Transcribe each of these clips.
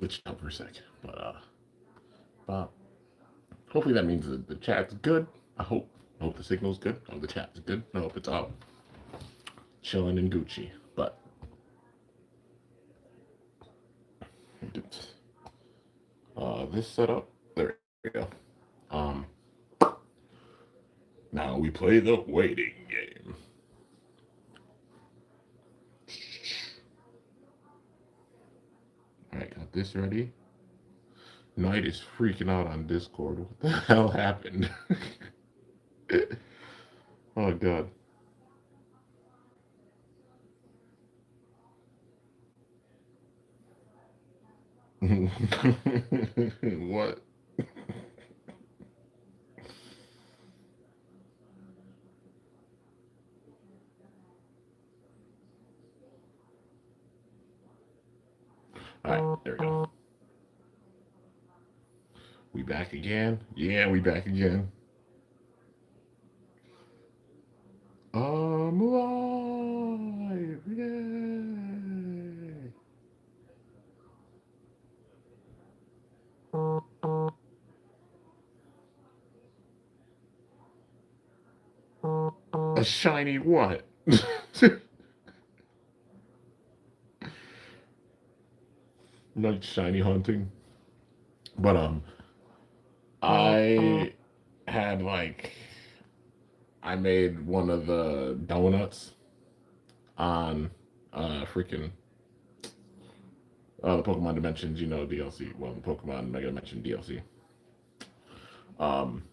glitched out for a second, but hopefully that means the chat's good. I hope. I hope the signal's good. I hope the chat's good. I hope it's all chilling and Gucci. But this setup, there we go. Um, Now we play the waiting game. All right, got this ready. Knight is freaking out on Discord. What the hell happened? Oh god. What? All right, there we go. We back again? Yeah, we back again. I'm alive! Yay! A shiny what? Like shiny hunting. But I had like I made one of the donuts on freaking the Pokemon Dimensions, DLC. Well, the Pokemon Mega Dimension DLC. Um,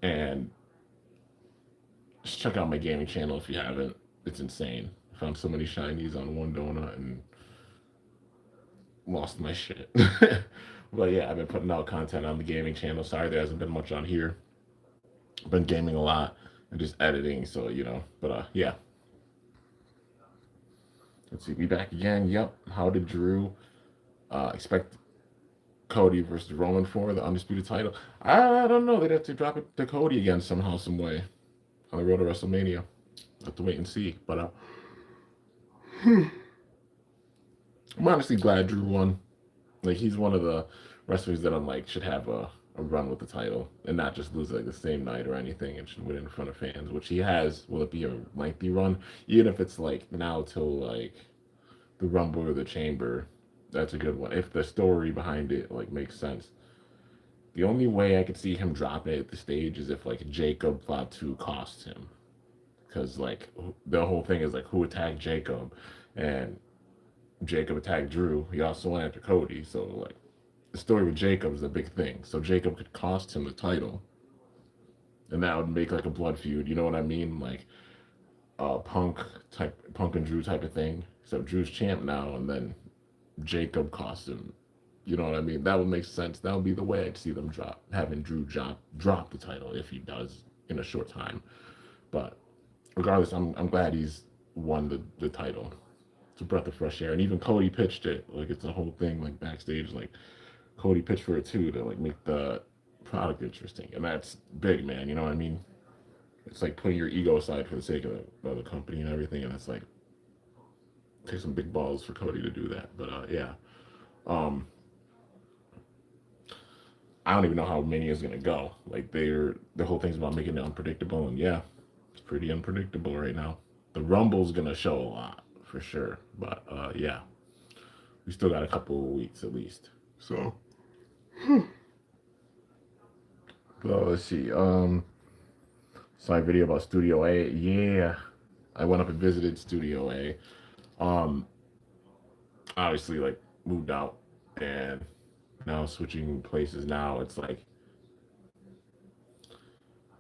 and just check out my gaming channel if you haven't. It's insane. I found so many shinies on one donut and lost my shit. But yeah, I've been putting out content on the gaming channel. Sorry there hasn't been much on here. Been gaming a lot and just editing, so But yeah. Let's see, we back again. Yep. How did Drew expect Cody versus Roman for the undisputed title? I don't know. They'd have to drop it to Cody again somehow, some way on the road to WrestleMania. Have to wait and see. But I'm honestly glad Drew won. Like he's one of the wrestlers that I'm like should have a run with the title and not just lose like the same night or anything and should win in front of fans, which he has. Will it be a lengthy run? Even if it's like now till like the Rumble or the Chamber, that's a good one. If the story behind it like makes sense. The only way I could see him dropping it at the stage is if like Jacob Fatu costs him, because like the whole thing is like who attacked Jacob, and Jacob attacked Drew. He also went after Cody, so like the story with Jacob is a big thing. So Jacob could cost him the title, and that would make like a blood feud. You know what I mean? Like Punk and Drew type of thing. So Drew's champ now, and then Jacob cost him. You know what I mean? That would make sense. That would be the way I'd see them having Drew drop the title if he does in a short time. But regardless, I'm glad he's won the title. It's a breath of fresh air, and even Cody pitched it. Like it's a whole thing, like backstage. Like Cody pitched for it too to like make the product interesting, and that's big, man. You know what I mean? It's like putting your ego aside for the sake of the company and everything, and it's like take some big balls for Cody to do that. But yeah, um, I don't even know how Mania is gonna go. Like the whole thing's about making it unpredictable, and yeah, it's pretty unpredictable right now. The Rumble's gonna show a lot for sure, but yeah, we still got a couple of weeks at least. So, well, let's see. Saw a video about Studio A. Yeah, I went up and visited Studio A. Um, Obviously, like moved out and now switching places. Now it's like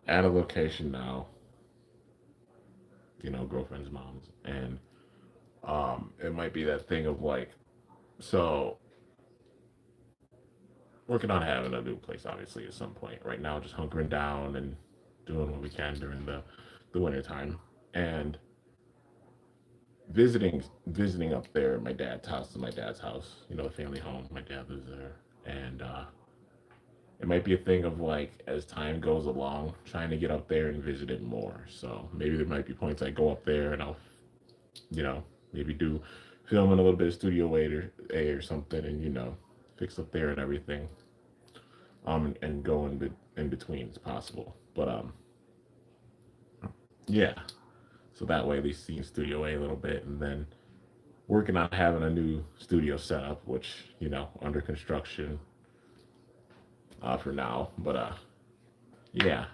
at a location now. Girlfriend's mom's, and it might be that thing of like, so working on having a new place obviously at some point. Right now, just hunkering down and doing what we can during the winter time, and visiting up there at my dad's house. Is my dad's house, the family home. My dad lives there, and it might be a thing of like as time goes along, trying to get up there and visit it more. So maybe there might be points I go up there and I'll, maybe do film in a little bit of Studio A or something, and fix up there and everything. And go in between as possible. But yeah. So that way, at least seeing Studio A little bit, and then working on having a new studio setup, which under construction for now. But yeah.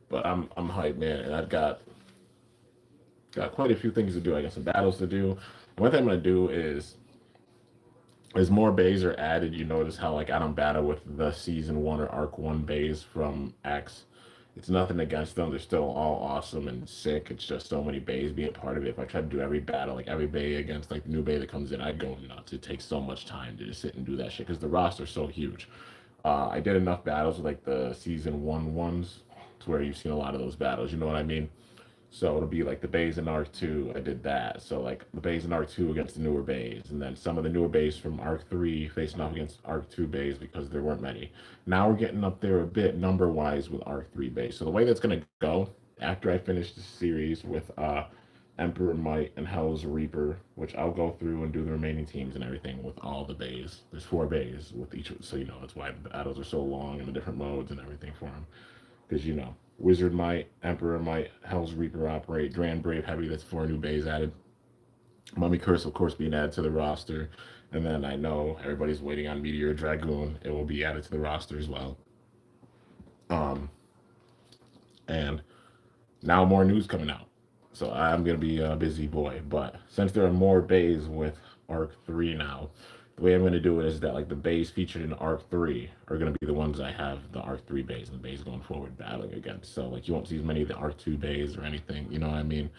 But I'm hyped, man, and I've got quite a few things to do. I got some battles to do. One thing I'm gonna do is as more bays are added, you notice how like I don't battle with the season one or arc one bays from X. It's nothing against them. They're still all awesome and sick. It's just so many bays being part of it. If I try to do every battle, like every bay against like the new bay that comes in, I'd go nuts. It takes so much time to just sit and do that shit because the roster's so huge. I did enough battles with like the season one ones to where you've seen a lot of those battles. You know what I mean? So it'll be like the bays in Arc 2, I did that. So like the bays in Arc 2 against the newer bays, and then some of the newer bays from Arc 3 facing off against Arc 2 bays because there weren't many. Now we're getting up there a bit number wise with Arc 3 bays. So the way that's gonna go after I finish the series with Emperor Might and Hell's Reaper, which I'll go through and do the remaining teams and everything with all the bays. There's 4 bays with each, so that's why the battles are so long and the different modes and everything for them. Because Wizard Might, Emperor Might, Hell's Reaper operate, Grand Brave Heavy. That's 4 new bays added. Mummy Curse, of course, being added to the roster, and then I know everybody's waiting on Meteor Dragoon. It will be added to the roster as well. Um, and now more news coming out. So I'm gonna be a busy boy. But since there are more bays with Arc 3 now, the way I'm gonna do it is that like the bays featured in Arc 3 are gonna be the ones I have the Arc 3 bays and the bays going forward battling against. So like you won't see as many of the Arc 2 bays or anything. You know what I mean?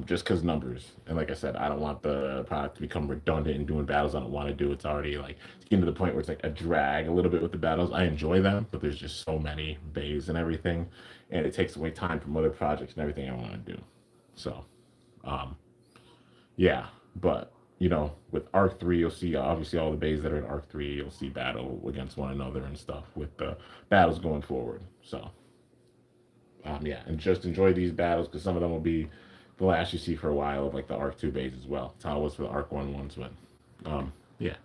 Just because numbers. And like I said, I don't want the product to become redundant and doing battles I don't want to do. It's already like it's getting to the point where it's like a drag a little bit with the battles. I enjoy them, but there's just so many bays and everything, and it takes away time from other projects and everything I want to do. So, um, yeah, but with Arc 3, you'll see obviously all the bays that are in Arc 3. You'll see battle against one another and stuff with the battles going forward. So, yeah, and just enjoy these battles because some of them will be the last you see for a while of like the Arc 2 bays as well. That's how it was for the Arc 1 ones. But yeah,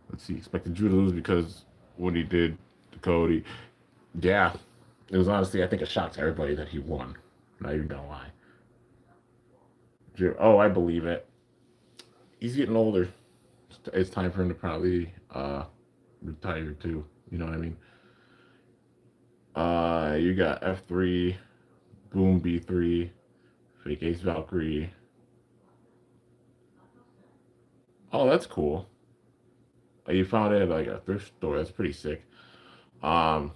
let's see. Expected Drew to lose because what he did to Cody. Yeah, it was honestly, I think, a shock to everybody that he won. Not even gonna lie. Drew, oh, I believe it. He's getting older. It's time for him to probably retire too. You know what I mean? You got F3, Boom B3, Fake Ace Valkyrie. Oh, that's cool. You found it at like a thrift store. That's pretty sick. Um,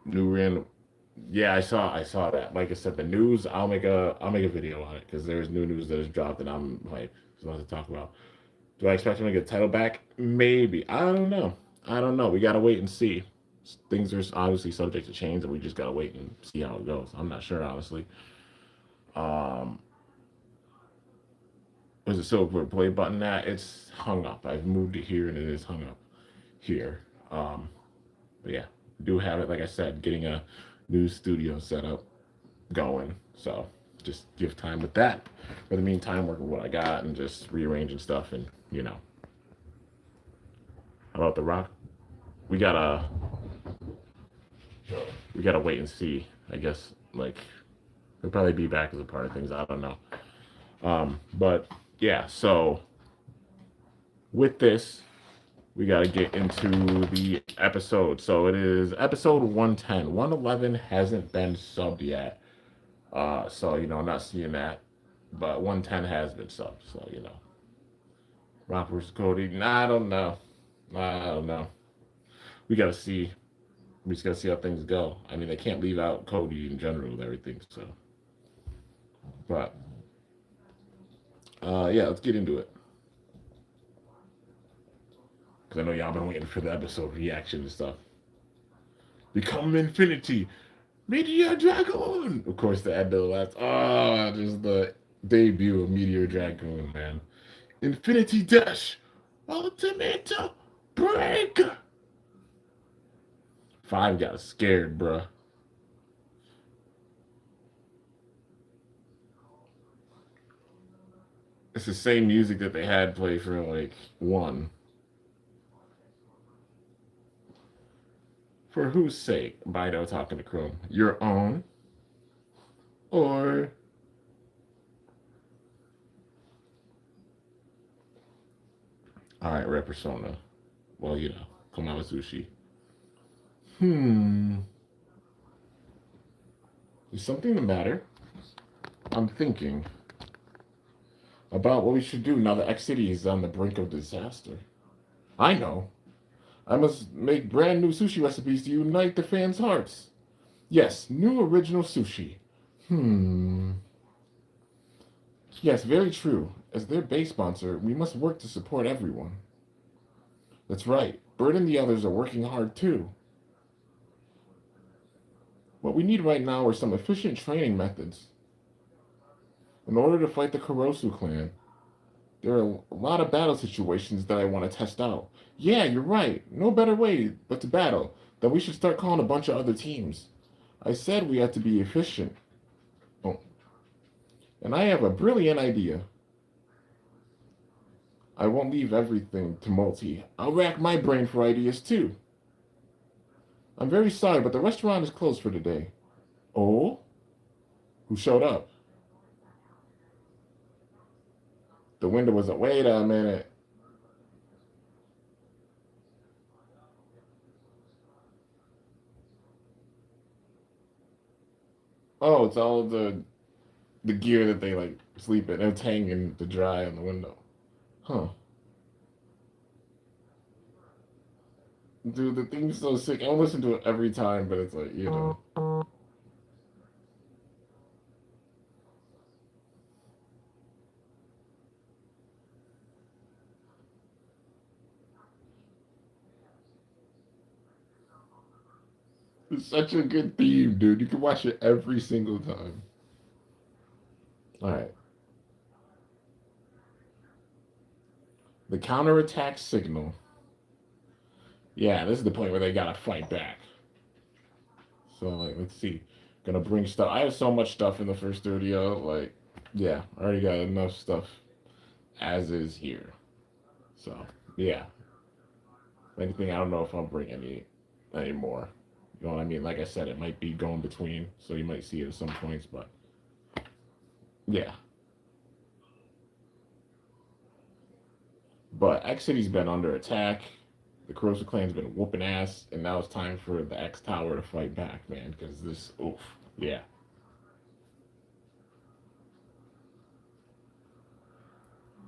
New random. Yeah, I saw that. Like I said, the news. I'll make a video on it because there's new news that has dropped, and I'm like, there's nothing to talk about. Do I expect him to get the title back? Maybe. I don't know. I don't know. We gotta wait and see. Things are obviously subject to change, and we just gotta wait and see how it goes. I'm not sure, honestly. Um, was it still where play button at? It's hung up. I've moved it here, and it is hung up here. Um, but yeah, do have it. Like I said, getting a new studio set up going. So just give time with that. For the meantime, working with what I got and just rearranging stuff. And how about the Rock? We gotta we gotta wait and see. I guess like he'll probably be back as a part of things. I don't know. But yeah. So with this, we got to get into the episode. So it is episode 110. 111 hasn't been subbed yet. So, I'm not seeing that. But 110 has been subbed. So, Rock versus Cody. Nah, I don't know. I don't know. We got to see. We just got to see how things go. I mean, they can't leave out Cody in general with everything. So, but, yeah, let's get into it. Because I know y'all been waiting for the episode reaction and stuff. Become Infinity. Meteor Dragoon! Of course, the end of the last. Oh, just the debut of Meteor Dragoon, man. Infinity Dash! Ultimate Break! Five got scared, bruh. It's the same music that they had play for like one. For whose sake? Bido talking to Chrome. Your own? Or alright, Red Persona. Well, you know, Komawazushi. Hmm. Is something the matter? I'm thinking about what we should do now that X City is on the brink of disaster. I know. I must make brand new sushi recipes to unite the fans' hearts. Yes, new original sushi. Hmm. Yes, very true. As their base sponsor, we must work to support everyone. That's right. Bird and the others are working hard too. What we need right now are some efficient training methods. In order to fight the Kurosu clan, there are a lot of battle situations that I want to test out. Yeah, you're right. No better way but to battle. Then we should start calling a bunch of other teams. I said we had to be efficient. Oh. And I have a brilliant idea. I won't leave everything to Multi. I'll rack my brain for ideas too. I'm very sorry, but the restaurant is closed for today. Oh? Who showed up? The window was a wait a minute. Oh, it's all the gear that they like sleep in. It's hanging to dry on the window. Huh. Dude, the theme's so sick. I don't listen to it every time, but it's like, you know. It's such a good theme, dude. You can watch it every single time. All right. The counterattack signal. Yeah, this is the point where they gotta fight back. So, like, let's see. Gonna bring stuff. I have so much stuff in the first studio. Like, yeah, I already got enough stuff as is here. So, yeah. If anything, I don't know if I'll bring any more. You know what I mean? Like I said, it might be going between, so you might see it at some points, but yeah. But X City's been under attack. The Kurosa clan's been whooping ass, and now it's time for the X Tower to fight back, man. Because this, oof, yeah.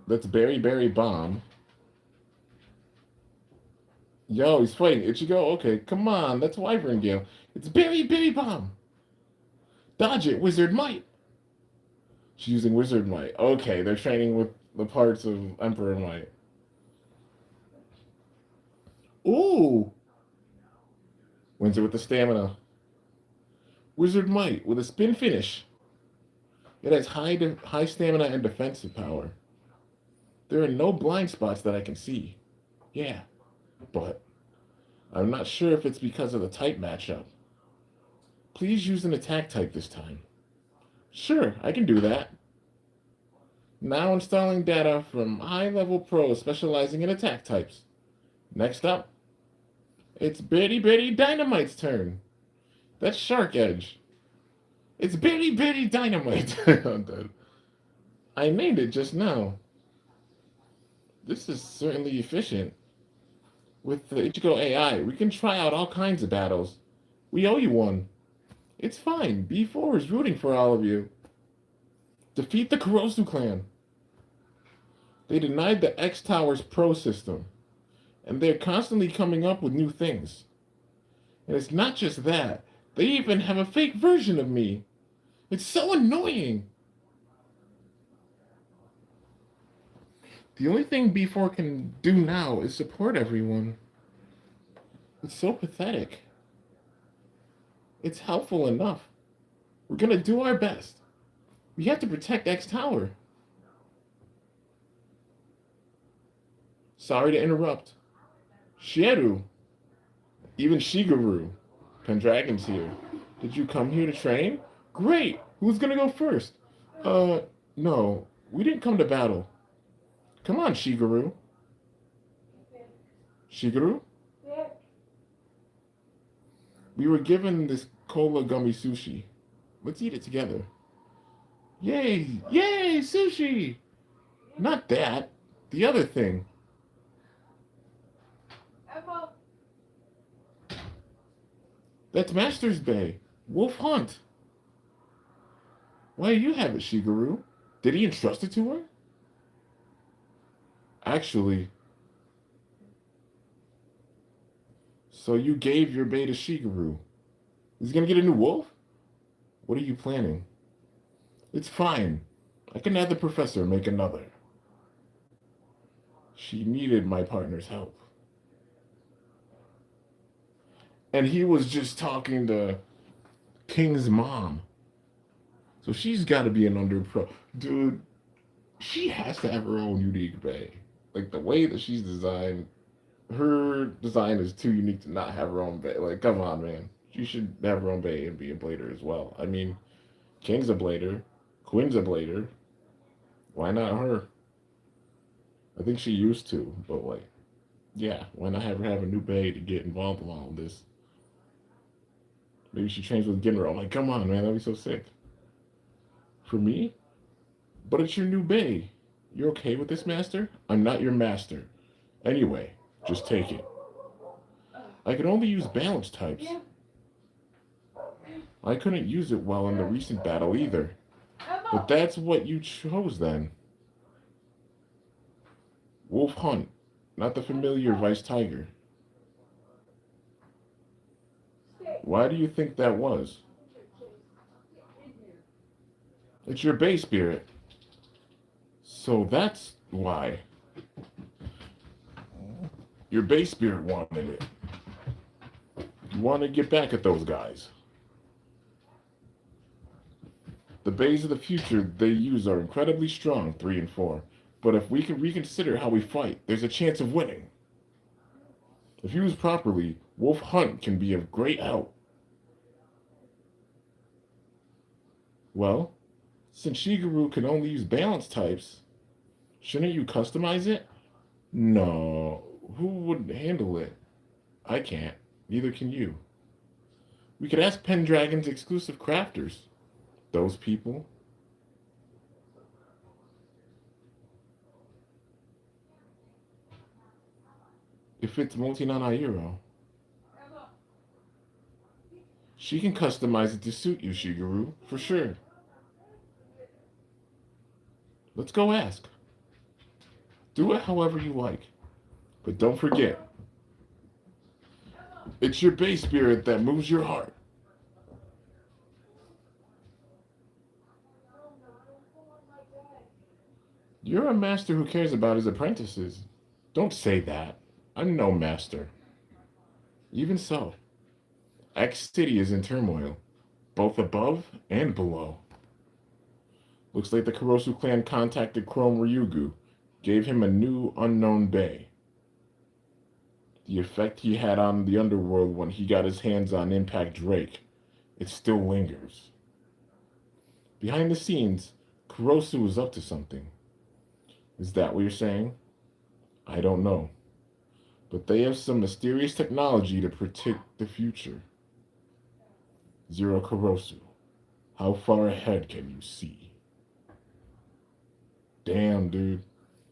Let's Berry bomb. Yo, he's fighting Ichigo. Okay, come on, that's Wyvern Gale. It's Berry bomb. Dodge it, Wizard Might. She's using Wizard Might. Okay, they're training with the parts of Emperor Might. Ooh! Wins it with the stamina. Wizard Might with a spin finish. It has high stamina and defensive power. There are no blind spots that I can see. Yeah, but I'm not sure if it's because of the type matchup. Please use an attack type this time. Sure, I can do that. Now installing data from high-level pros specializing in attack types. Next up, it's Bitty Dynamite's turn. That's Shark Edge. It's Bitty Dynamite. I'm dead. I named it just now. This is certainly efficient. With the Ichigo AI, we can try out all kinds of battles. We owe you one. It's fine. B4 is rooting for all of you. Defeat the Kurosu clan. They denied the X Tower's pro system, and they're constantly coming up with new things. And it's not just that. They even have a fake version of me. It's so annoying. The only thing B4 can do now is support everyone. It's so pathetic. It's helpful enough. We're gonna do our best. We have to protect X Tower. Sorry to interrupt. Shieru. Even Shigeru. Pendragon's here. Did you come here to train? Great! Who's gonna go first? No. We didn't come to battle. Come on, Shigeru. Shigeru? We were given this cola gummy sushi. Let's eat it together. Yay! Yay! Sushi! Not that. The other thing. That's Master's Bay. Wolf Hunt. Why do you have it, Shigeru? Did he entrust it to her? Actually, so you gave your bay to Shigeru. Is he gonna get a new wolf? What are you planning? It's fine. I can have the professor make another. She needed my partner's help. And he was just talking to King's mom. So she's got to be an under-pro. Dude, she has to have her own unique bay. Like, the way that she's designed, her design is too unique to not have her own bay. Like, come on, man. She should have her own bay and be a blader as well. I mean, King's a blader. Quinn's a blader. Why not her? I think she used to, but, like, yeah, why not have her have a new bay to get involved in all of this? Maybe she trains with Ginro. I'm like, come on, man, that'd be so sick. For me? But it's your new bay. You're okay with this, master? I'm not your master. Anyway, just take it. I can only use balance types. I couldn't use it well in the recent battle either. But that's what you chose then. Wolf Hunt, not the familiar Vice Tiger. Why do you think that was? It's your bay spirit. So that's why. Your bay spirit wanted it. You want to get back at those guys. The bays of the future they use are incredibly strong, 3 and 4. But if we can reconsider how we fight, there's a chance of winning. If used properly, Wolf Hunt can be of great help. Well, since Shigeru can only use balance types, shouldn't you customize it? No, who would handle it? I can't, neither can you. We could ask Pendragon's exclusive crafters. Those people. If it's Multi-Non-Airo, she can customize it to suit you, Shigeru, for sure. Let's go ask. Do it however you like. But don't forget, it's your bay spirit that moves your heart. You're a master who cares about his apprentices. Don't say that. I'm no master. Even so, X City is in turmoil, both above and below. Looks like the Kurosu clan contacted Chrome Ryugu, gave him a new unknown bay. The effect he had on the underworld when he got his hands on Impact Drake, it still lingers. Behind the scenes, Kurosu was up to something. Is that what you're saying? I don't know. But they have some mysterious technology to predict the future. Zero Kurosu, how far ahead can you see? Damn, dude.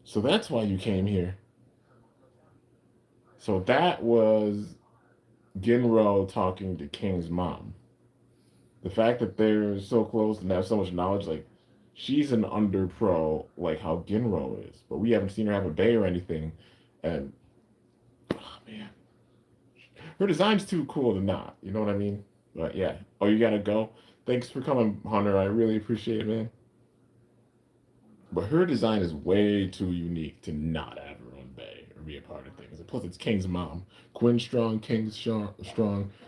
So that's why you came here. So that was Ginro talking to King's mom. The fact that they're so close and have so much knowledge, like, she's an under pro, like how Ginro is. But we haven't seen her have a bay or anything. And, oh, man. Her design's too cool to not. You know what I mean? But, yeah. Oh, you gotta go? Thanks for coming, Hunter. I really appreciate it, man. But her design is way too unique to not have her own bay or be a part of things. And plus, it's King's mom. Quinn's strong, King's strong.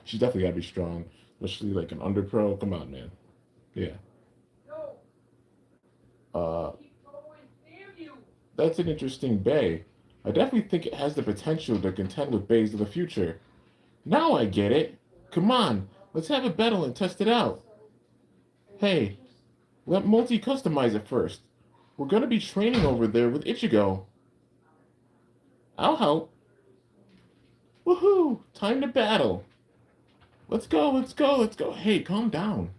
She's definitely got to be strong. Especially like an under pro. Come on, man. Yeah. That's an interesting bay. I definitely think it has the potential to contend with bays of the future. Now I get it. Come on, let's have a battle and test it out. Hey, let Multi customize it first. We're gonna be training over there with Ichigo. I'll help. Woohoo! Time to battle. Let's go, let's go, let's go. Hey, calm down.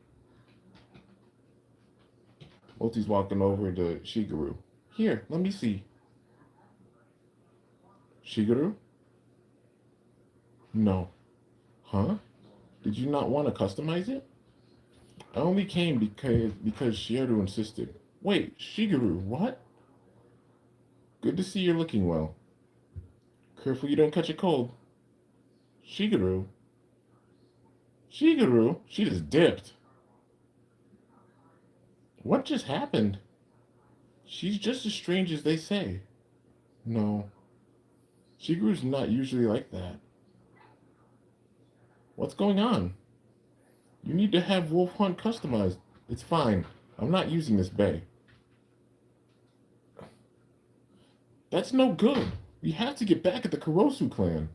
Multi's walking over to Shigeru. Here, let me see. Shigeru? No. Huh? Did you not want to customize it? I only came because Shigeru insisted. Wait, Shigeru, what? Good to see you're looking well. Careful you don't catch a cold. Shigeru? Shigeru? She just dipped. What just happened? She's just as strange as they say. No. Shigeru's not usually like that. What's going on? You need to have Wolf Hunt customized. It's fine. I'm not using this bay. That's no good. We have to get back at the Kurosu clan.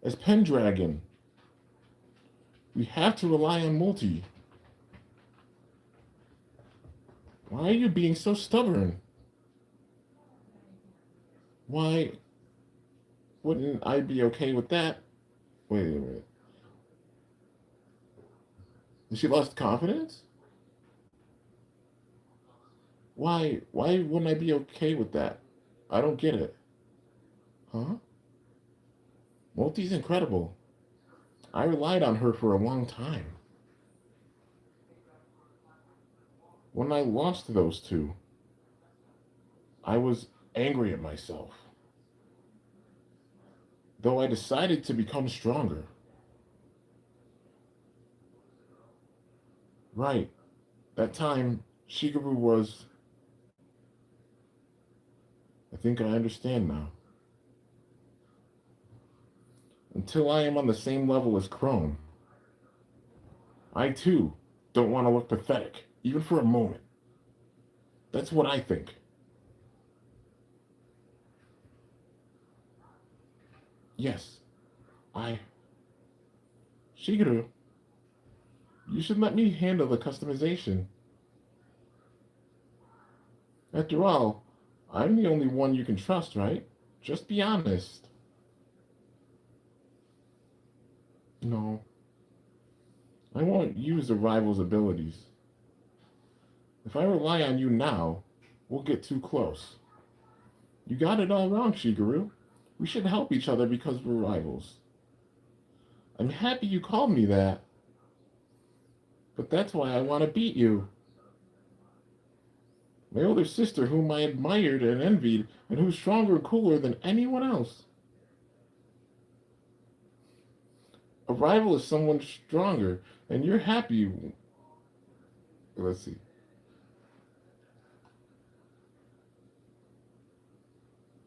As Pendragon, we have to rely on Multi. Why are you being so stubborn? Why wouldn't I be okay with that? Wait a minute. She lost confidence? Why wouldn't I be okay with that? I don't get it. Huh? Multi's incredible. I relied on her for a long time. When I lost those two, I was angry at myself. Though I decided to become stronger. Right. That time, Shigeru was... I think I understand now. Until I am on the same level as Chrome. I, too, don't want to look pathetic, even for a moment. That's what I think. Yes, Shigeru, you should let me handle the customization. After all, I'm the only one you can trust, right? Just be honest. No. I won't use the rival's abilities. If I rely on you now, we'll get too close. You got it all wrong, Shigeru. We should help each other because we're rivals. I'm happy you called me that. But that's why I want to beat you. My older sister, whom I admired and envied, and who's stronger and cooler than anyone else. A rival is someone stronger, and you're happy. Let's see.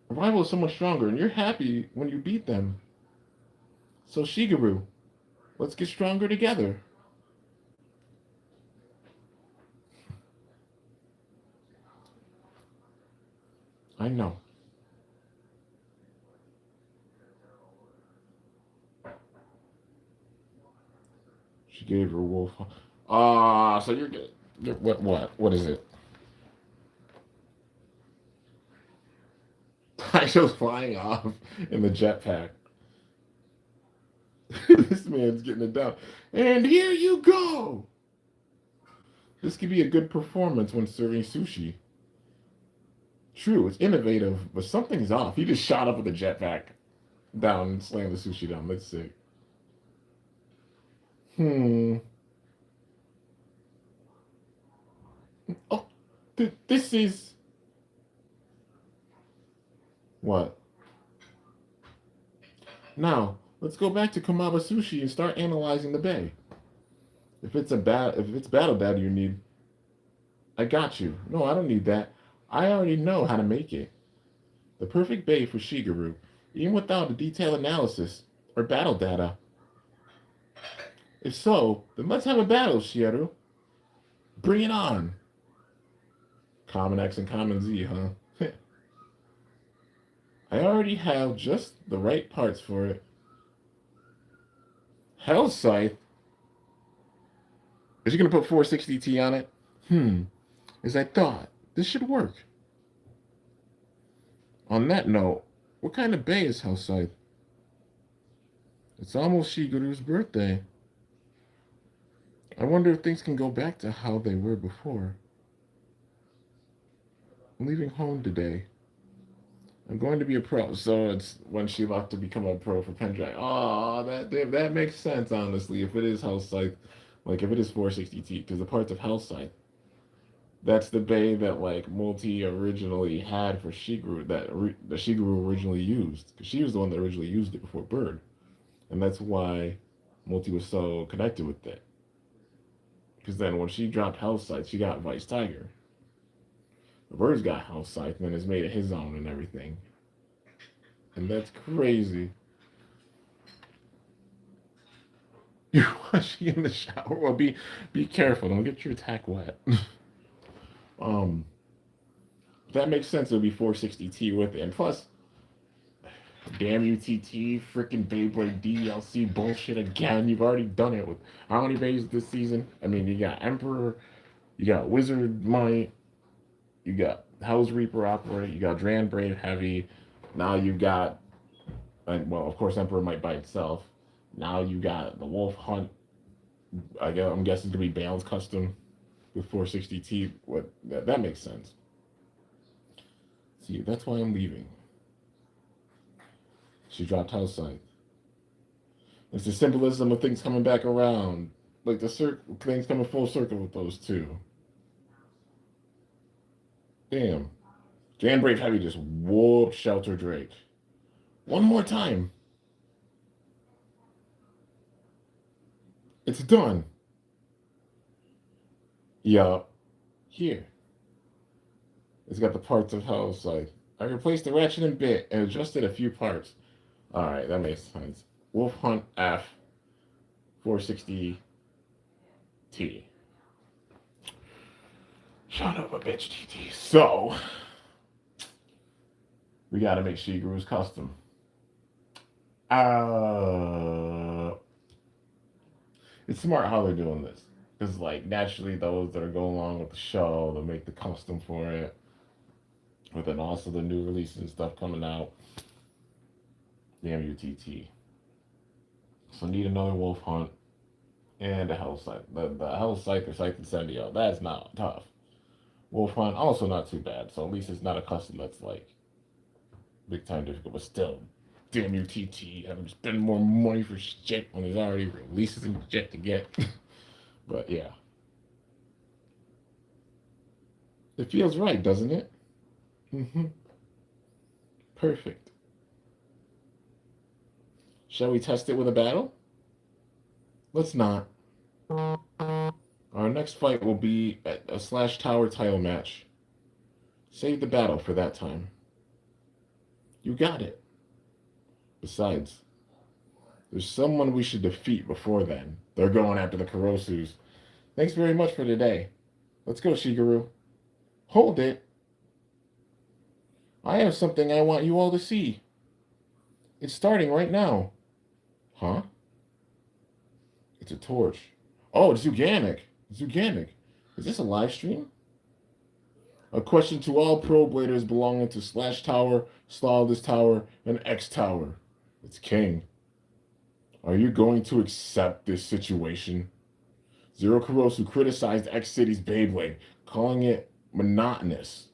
A rival is someone stronger, and you're happy when you beat them. So Shigeru, let's get stronger together. I know. She gave her wolf. So you're good. What is it? Title's flying off in the jetpack. This man's getting it down. And here you go. This could be a good performance when serving sushi. True, it's innovative, but something's off. He just shot up with a jetpack down and slammed the sushi down. Let's see. Oh, this is... What? Now, let's go back to Kamaba Sushi and start analyzing the bay. If it's battle data you need, I got you. No, I don't need that. I already know how to make it. The perfect bay for Shigeru, even without a detailed analysis or battle data. If so, then let's have a battle, Shigeru. Bring it on. Common X and Common Z, huh? I already have just the right parts for it. Hell Scythe? Is he going to put 460T on it? As I thought. This should work. On that note, What kind of bay is Hellscythe? It's almost Shigeru's birthday. I wonder if things can go back to how they were before. I'm leaving home today. I'm going to be a pro. So it's when she left to become a pro for Pendrive. Oh, that makes sense, honestly. If it is Hellscythe, like if it is 460T, because the parts of Hellscythe, that's the bay that like Multi originally had for Shigeru that Shigeru originally used. Because she was the one that originally used it before Bird. And that's why Multi was so connected with it. Because then when she dropped Hellscythe, she got Vice Tiger. The Bird's got Hellscythe and then has made it his own and everything. And that's crazy. You're washing in the shower. Well, be careful. Don't get your attack wet. That makes sense. It would be 460T with it. And plus, damn you, TT, freaking Beyblade DLC bullshit again. You've already done it with how many bays this season? I mean, you got Emperor, you got Wizard Might, you got Hell's Reaper Operate, you got Dran Brave Heavy. Now you got, well, of course, Emperor Might by itself. Now you got the Wolf Hunt. I'm guessing it's gonna be Bale's custom with 460T. What that makes sense. See, that's why I'm leaving. She dropped Hellscythe. It's the symbolism of things coming back around, like the things coming full circle with those two. Damn. Jan Brave Heavy just whooped Shelter Drake. One more time. It's done. Yup. Here. It's got the parts of Hellscythe. I replaced the ratchet and bit and adjusted a few parts. Alright, that makes sense. Wolf Hunt F 460T. Son of a bitch, TT. So, we gotta make Shigeru's custom. It's smart how they're doing this. Because, like, naturally, those that are going along with the show, they'll make the custom for it. But then also the new releases and stuff coming out. Damn UTT. So need another Wolf Hunt and a Hellscythe. The Hellscythe or Scythe Incendio, that's not tough. Wolf Hunt, also not too bad. So at least it's not a custom that's like big time difficult, but still, damn UTT, having to spend more money for shit when there's already releases and shit to get. But yeah. It feels right, doesn't it? Mm-hmm. Perfect. Shall we test it with a battle? Let's not. Our next fight will be at a Slash Tower title match. Save the battle for that time. You got it. Besides, there's someone we should defeat before then. They're going after the Kurosus. Thanks very much for today. Let's go, Shigeru. Hold it. I have something I want you all to see. It's starting right now. Huh? It's a torch. Oh, it's Zuganic. Zuganic. Is this a live stream? A question to all Pro Bladers belonging to Slash Tower, Slawless Tower, and X Tower. It's King. Are you going to accept this situation? Zero Kurosu criticized X City's Beyblade, calling it monotonous.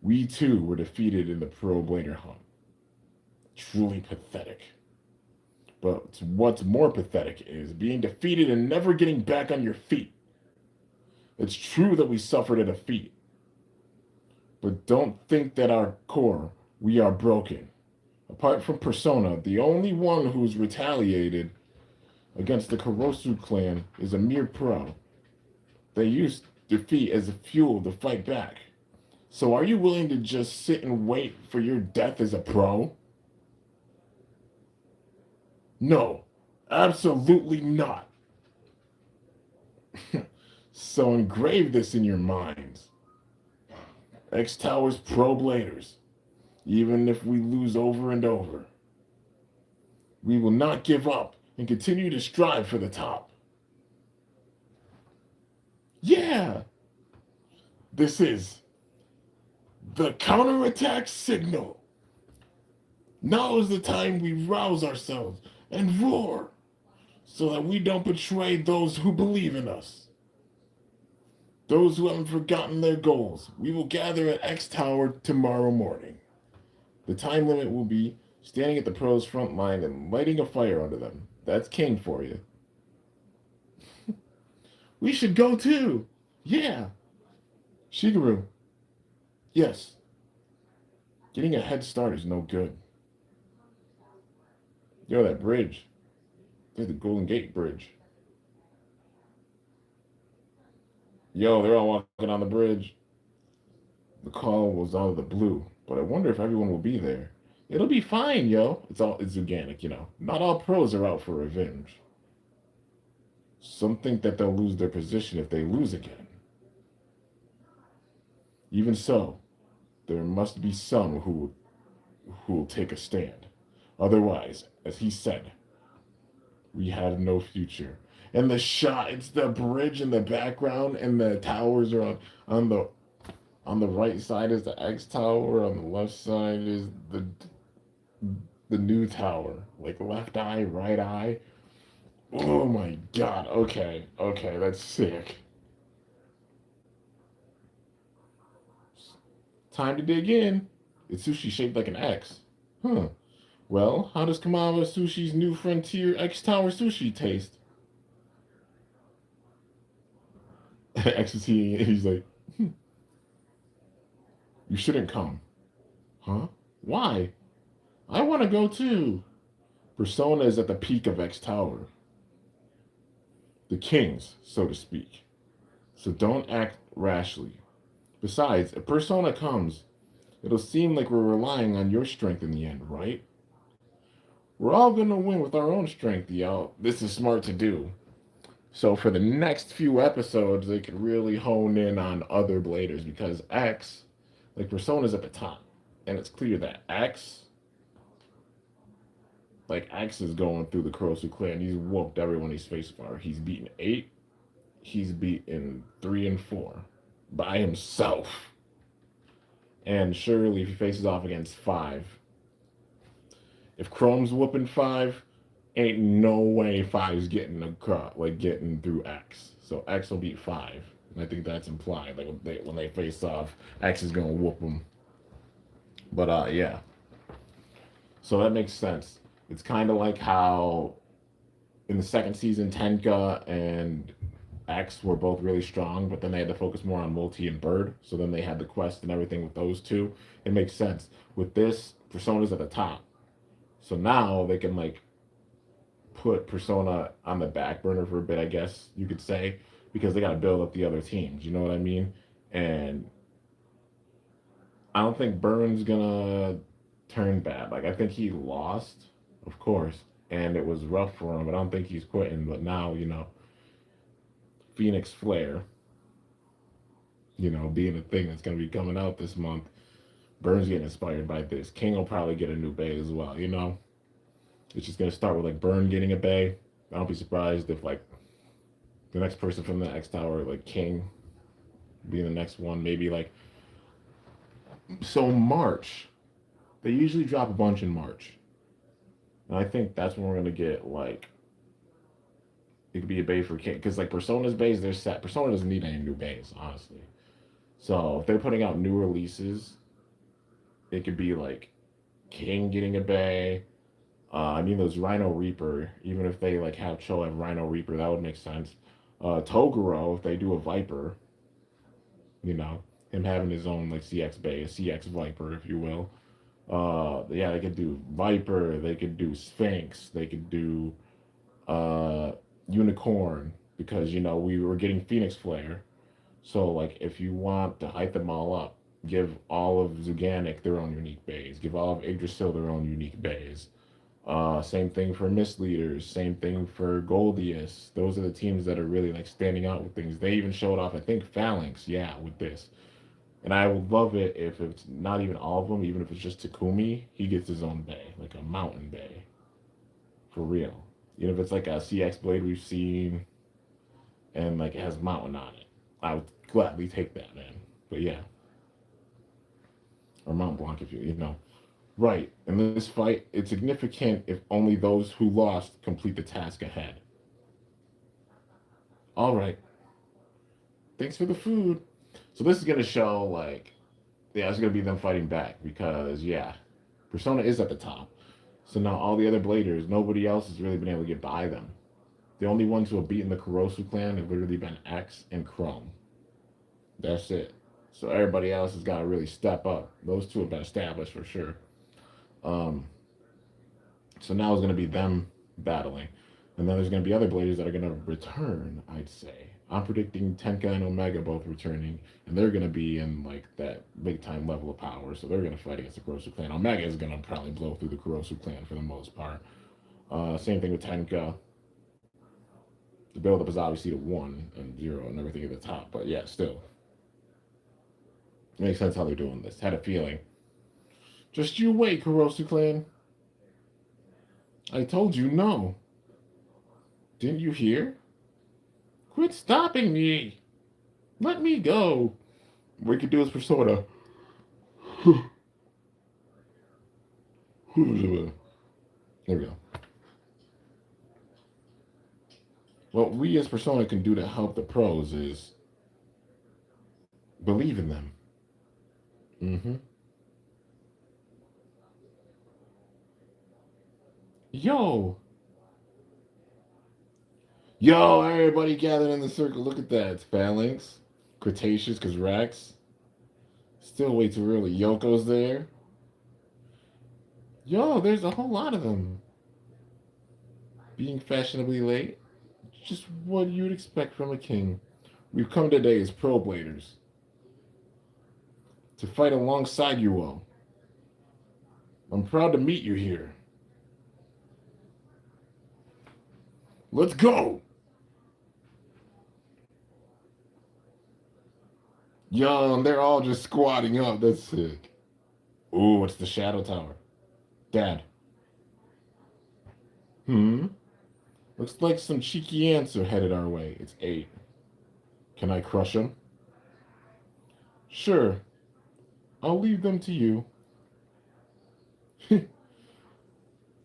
We too were defeated in the Pro Blader hunt. Truly pathetic. But what's more pathetic is being defeated and never getting back on your feet. It's true that we suffered a defeat. But don't think that our core, we are broken. Apart from Persona, the only one who's retaliated against the Kurosu clan is a mere pro. They use defeat as a fuel to fight back. So are you willing to just sit and wait for your death as a pro? No, absolutely not. So engrave this in your minds. X Tower's Pro Bladers, even if we lose over and over. We will not give up and continue to strive for the top. Yeah! This is the counterattack signal. Now is the time we rouse ourselves and roar so that we don't betray those who believe in us. Those who haven't forgotten their goals. We will gather at X Tower tomorrow morning. The time limit will be standing at the pros' front line and lighting a fire under them. That's King for you. We should go too. Yeah. Shigeru. Yes. Getting a head start is no good. Yo, that bridge. There's the Golden Gate Bridge. Yo, they're all walking on the bridge. The call was out of the blue, but I wonder if everyone will be there. It'll be fine, yo. It's organic, you know. Not all pros are out for revenge. Some think that they'll lose their position if they lose again. Even so, there must be some who will take a stand. Otherwise, as he said, we have no future. And the shot, it's the bridge in the background, and the towers are on the right side is the X tower, on the left side is the new tower. Like left eye, right eye. Oh my god. Okay, that's sick. Time to dig in. It's sushi shaped like an X. Huh. Well, how does Kamawa Sushi's new frontier X Tower sushi taste? X is eating it. He's like, you shouldn't come. Huh? Why? I want to go too. Persona is at the peak of X Tower. The kings, so to speak. So don't act rashly. Besides, if Persona comes, it'll seem like we're relying on your strength in the end, right? We're all gonna win with our own strength, y'all. This is smart to do. So for the next few episodes, they could really hone in on other bladers because X, like Persona's at the top. And it's clear that X is going through the Kurosu clan. He's whooped everyone he's faced far. He's beaten 8. He's beaten 3 and 4 by himself. And surely if he faces off against 5, if Chrome's whooping 5, ain't no way 5's getting through X. So X will beat 5. And I think that's implied. Like when they face off, X is gonna whoop them. But yeah. So that makes sense. It's kind of like how in the second season, Tenka and X were both really strong, but then they had to focus more on Multi and Bird. So then they had the quest and everything with those two. It makes sense. With this, Persona's at the top. So now they can put Persona on the back burner for a bit, I guess you could say, because they got to build up the other teams. You know what I mean? And I don't think Burns gonna turn bad. Like I think he lost, of course, and it was rough for him. But I don't think he's quitting. But now Phoenix Flare, being a thing that's gonna be coming out this month. Burns getting inspired by this. King will probably get a new bay as well. It's just gonna start with Burn getting a bay. I don't be surprised if the next person from the X Tower, King, being the next one. Maybe so March. They usually drop a bunch in March. And I think that's when we're gonna get it could be a bay for King. Because Persona's bays, they're set. Persona doesn't need any new bays, honestly. So if they're putting out new releases, it could be King getting a bay. Those Rhino Reaper, even if they have Cho have Rhino Reaper, that would make sense. Toguro, if they do a Viper, him having his own CX Bay, a CX Viper, if you will. Yeah, they could do Viper, they could do Sphinx, they could do Unicorn, because we were getting Phoenix Flare. So if you want to hype them all up, give all of Zuganic their own unique bays, give all of Yggdrasil their own unique bays. Same thing for Misleaders. Same thing for Goldius. Those are the teams that are really standing out with things. They even showed off, I think, Phalanx, with this. And I would love it if it's not even all of them, even if it's just Takumi, he gets his own bay, a mountain bay. For real. Even if it's a CX Blade we've seen and it has mountain on it. I would gladly take that, man. But yeah. Or Mount Blanc if you know. Right. In this fight, it's significant if only those who lost complete the task ahead. All right. Thanks for the food. So this is gonna show like, yeah, it's gonna be them fighting back because yeah, Persona is at the top. So now all the other bladers, nobody else has really been able to get by them. The only ones who have beaten the Kurosu clan have literally been X and Chrome. That's it. So everybody else has got to really step up. Those two have been established for sure. Um, so now it's going to be them battling. And then there's going to be other Bladers that are going to return, I'd say. I'm predicting Tenka and Omega both returning, and they're going to be in like that big time level of power. So they're going to fight against the Kurosu clan. Omega is going to probably blow through the Kurosu clan for the most part. Same thing with Tenka. The build up is obviously to 1 and 0 and everything at the top, but yeah, still. It makes sense how they're doing this. Had a feeling. Just you wait, Kurosu clan. I told you no. Didn't you hear? Quit stopping me. Let me go. We could do this Persona. There we go. What we as Persona can do to help the pros is believe in them. Mm-hmm. Yo, yo, everybody gathered in the circle. Look at that. It's Phalanx, Cretaceous, because Rex. Still way too early. Yoko's there. Yo, there's a whole lot of them. Being fashionably late. Just what you'd expect from a king. We've come today as pro bladers to fight alongside you all. I'm proud to meet you here. Let's go! Yo, and they're all just squatting up. That's sick. Ooh, it's the Shadow Tower. Dad. Hmm? Looks like some cheeky ants are headed our way. It's 8. Can I crush them? Sure. I'll leave them to you. Look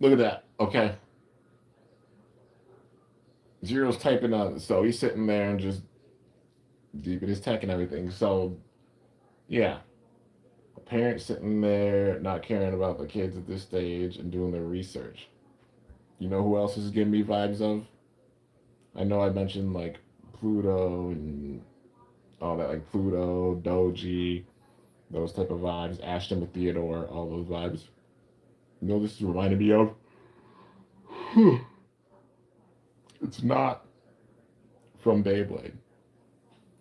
at that. Okay. Zero's typing on, so he's sitting there and just deeping his tech and everything. So, yeah. A parent sitting there not caring about the kids at this stage and doing their research. You know who else is giving me vibes of? I know I mentioned like Pluto and all that, like Pluto, Doji, those type of vibes. Ashton with Theodore, all those vibes. You know, this is reminding me of. It's not from Beyblade.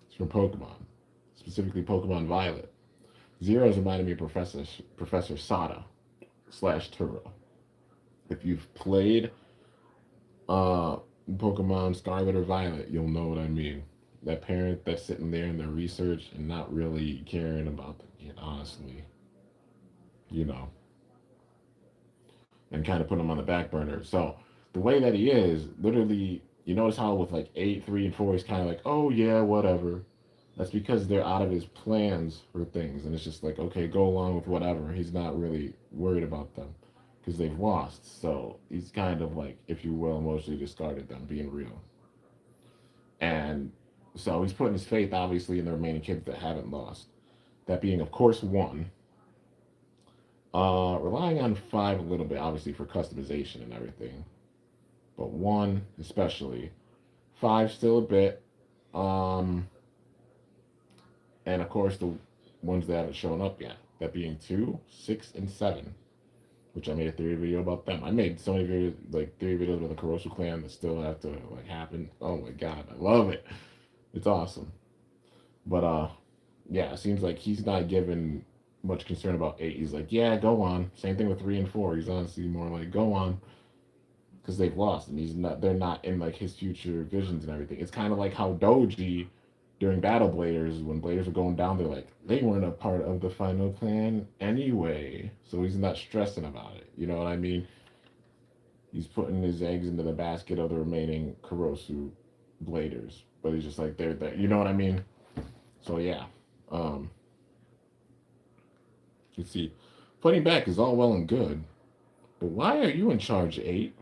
It's from Pokemon, specifically Pokemon Violet. Zero's reminded me of Professor Sada slash Turo. If you've played uh, Pokemon Scarlet or Violet, you'll know what I mean. That parent that's sitting there in their research and not really caring about the kid, honestly, you know, and kind of put him on the back burner. So the way that he is, literally, you notice how with like 8, 3, and 4, he's kind of like, oh yeah, whatever. That's because they're out of his plans for things, and it's just like, okay, go along with whatever. He's not really worried about them because they've lost. So he's kind of like, if you will, emotionally discarded them, being real. And so he's putting his faith, obviously, in the remaining kids that haven't lost. That being, of course, 1. Relying on 5 a little bit, obviously, for customization and everything. But 1, especially. 5 still a bit. And of course, the ones that haven't shown up yet. That being 2, 6, and 7. Which I made a theory video about them. I made so many videos, like theory videos about the Kurosu clan that still have to like happen. Oh my god, I love it. It's awesome. But yeah, it seems like he's not given much concern about 8. He's like, yeah, go on. Same thing with 3 and 4. He's honestly more like, go on, because they've lost, and he's not. They're not in like his future visions and everything. It's kind of like how Doji during Battle Bladers, when Bladers were going down, they're like, they weren't a part of the final plan anyway, so he's not stressing about it. You know what I mean? He's putting his eggs into the basket of the remaining Kurosu Bladers, but he's just like, they're there. You know what I mean? So yeah. Let's see. Fighting back is all well and good, but why are you in charge, 8?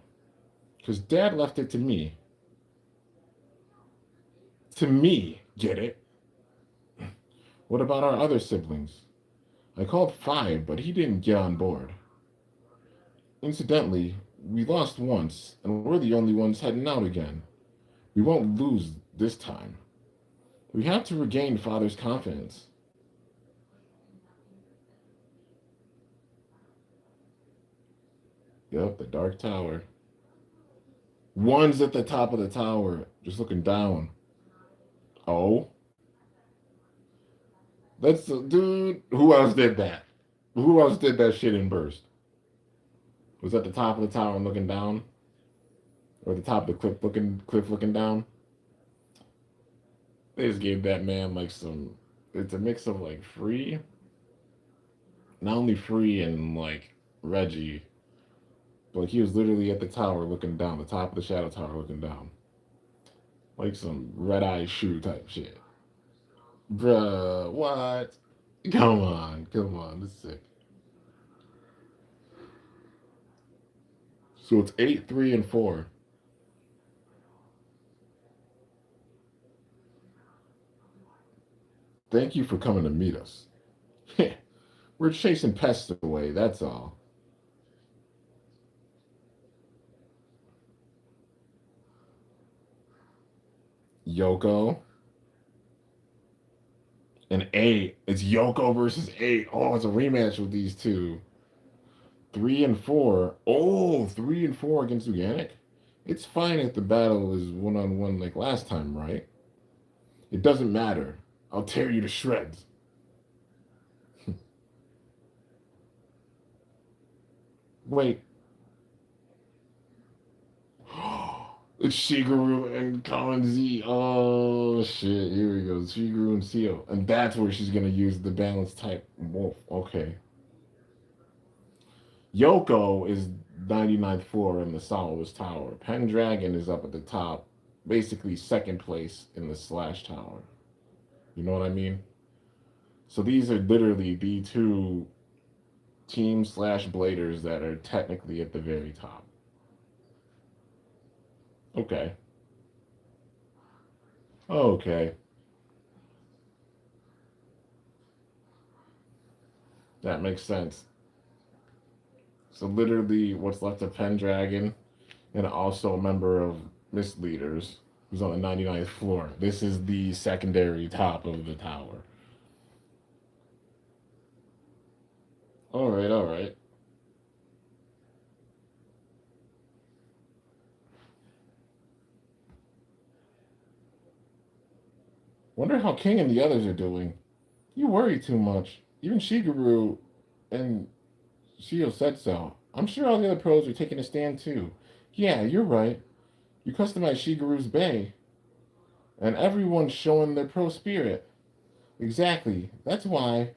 Because Dad left it to me. To me, get it? What about our other siblings? I called 5, but he didn't get on board. Incidentally, we lost once, and we're the only ones heading out again. We won't lose this time. We have to regain Father's confidence. Yep, the Dark Tower. One's at the top of the tower, just looking down. Oh? That's dude. Who else did that? Who else did that shit in Burst? Was at the top of the tower and looking down, or the top of the cliff looking down? They just gave that man like some. It's a mix of like Free, not only Free and like Reggie, but like he was literally at the tower looking down, the top of the Shadow Tower looking down, like some red eye shoe type shit. Bruh, what? Come on, this is sick. So it's 8, 3, and 4. Thank you for coming to meet us. We're chasing pests away, that's all. Yoko and 8. It's Yoko versus 8. Oh, it's a rematch with these two. 3 and 4. Oh, 3 and 4 against Organic. It's fine if the battle is one on one like last time, right? It doesn't matter. I'll tear you to shreds. Wait. It's Shigeru and Colin Z. Oh shit! Here we go. Shigeru and Seal, and that's where she's gonna use the balance type wolf. Okay. Yoko is 99th floor in the Soloist Tower. Pendragon is up at the top, basically second place in the Slash Tower. You know what I mean? So these are literally the two team slash bladers that are technically at the very top. Okay. Okay. That makes sense. So literally what's left of Pendragon and also a member of Misleaders who's on the 99th floor. This is the secondary top of the tower. All right, all right. Wonder how King and the others are doing. You worry too much. Even Shigeru and Shio said so. I'm sure all the other pros are taking a stand too. Yeah, you're right. You customize Shigeru's Bay, and everyone's showing their pro spirit. Exactly. That's why.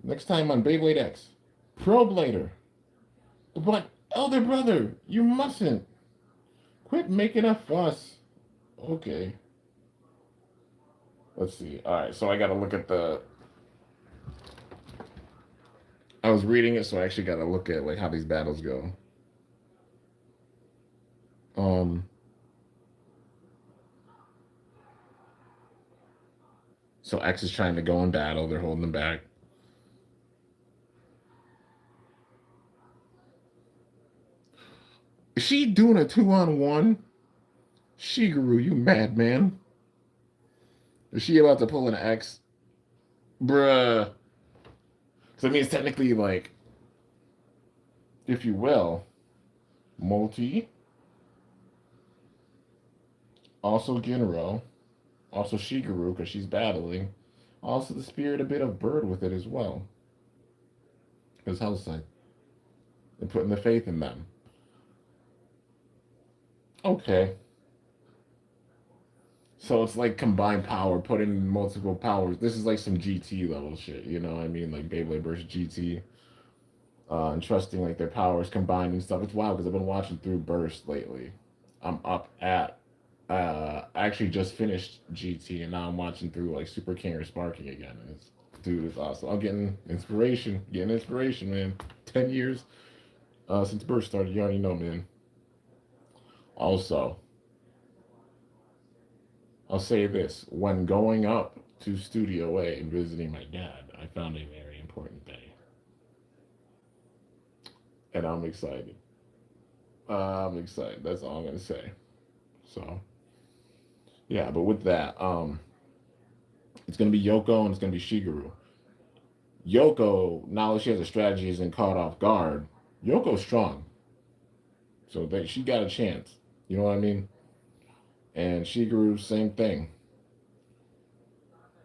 Next time on Beyblade X. Pro Blader. But, elder brother, you mustn't. Quit making a fuss. Okay. Let's see. Alright, so I gotta look at the. I was reading it, so I actually gotta look at like how these battles go. Um so X is trying to go in battle, they're holding him back. Is she doing a 2-on-1? Shigeru, you madman. Is she about to pull an X? Bruh. So it means technically, like, if you will, multi, also Genro, also Shigeru, because she's battling, also the spirit a bit of bird with it as well. Because hell's side. And putting the faith in them. Okay. So it's like combined power, put in multiple powers. This is like some GT level shit, you know what I mean? Like Beyblade versus GT. And trusting like their powers combined and stuff. It's wild because I've been watching through Burst lately. I'm up at I actually just finished GT and now I'm watching through like Super King or Sparking again. And it's Dude, it's awesome. I'm getting inspiration, man. 10 years since birth started. You already know, man. Also, I'll say this: when going up to Studio A and visiting my dad, I found a very important day, and I'm excited. I'm excited. That's all I'm gonna say. So yeah, but with that, it's gonna be Yoko and it's gonna be Shigeru. Yoko, now that she has a strategy, isn't caught off guard. Yoko's strong, so she got a chance. You know what I mean? And Shigeru, same thing.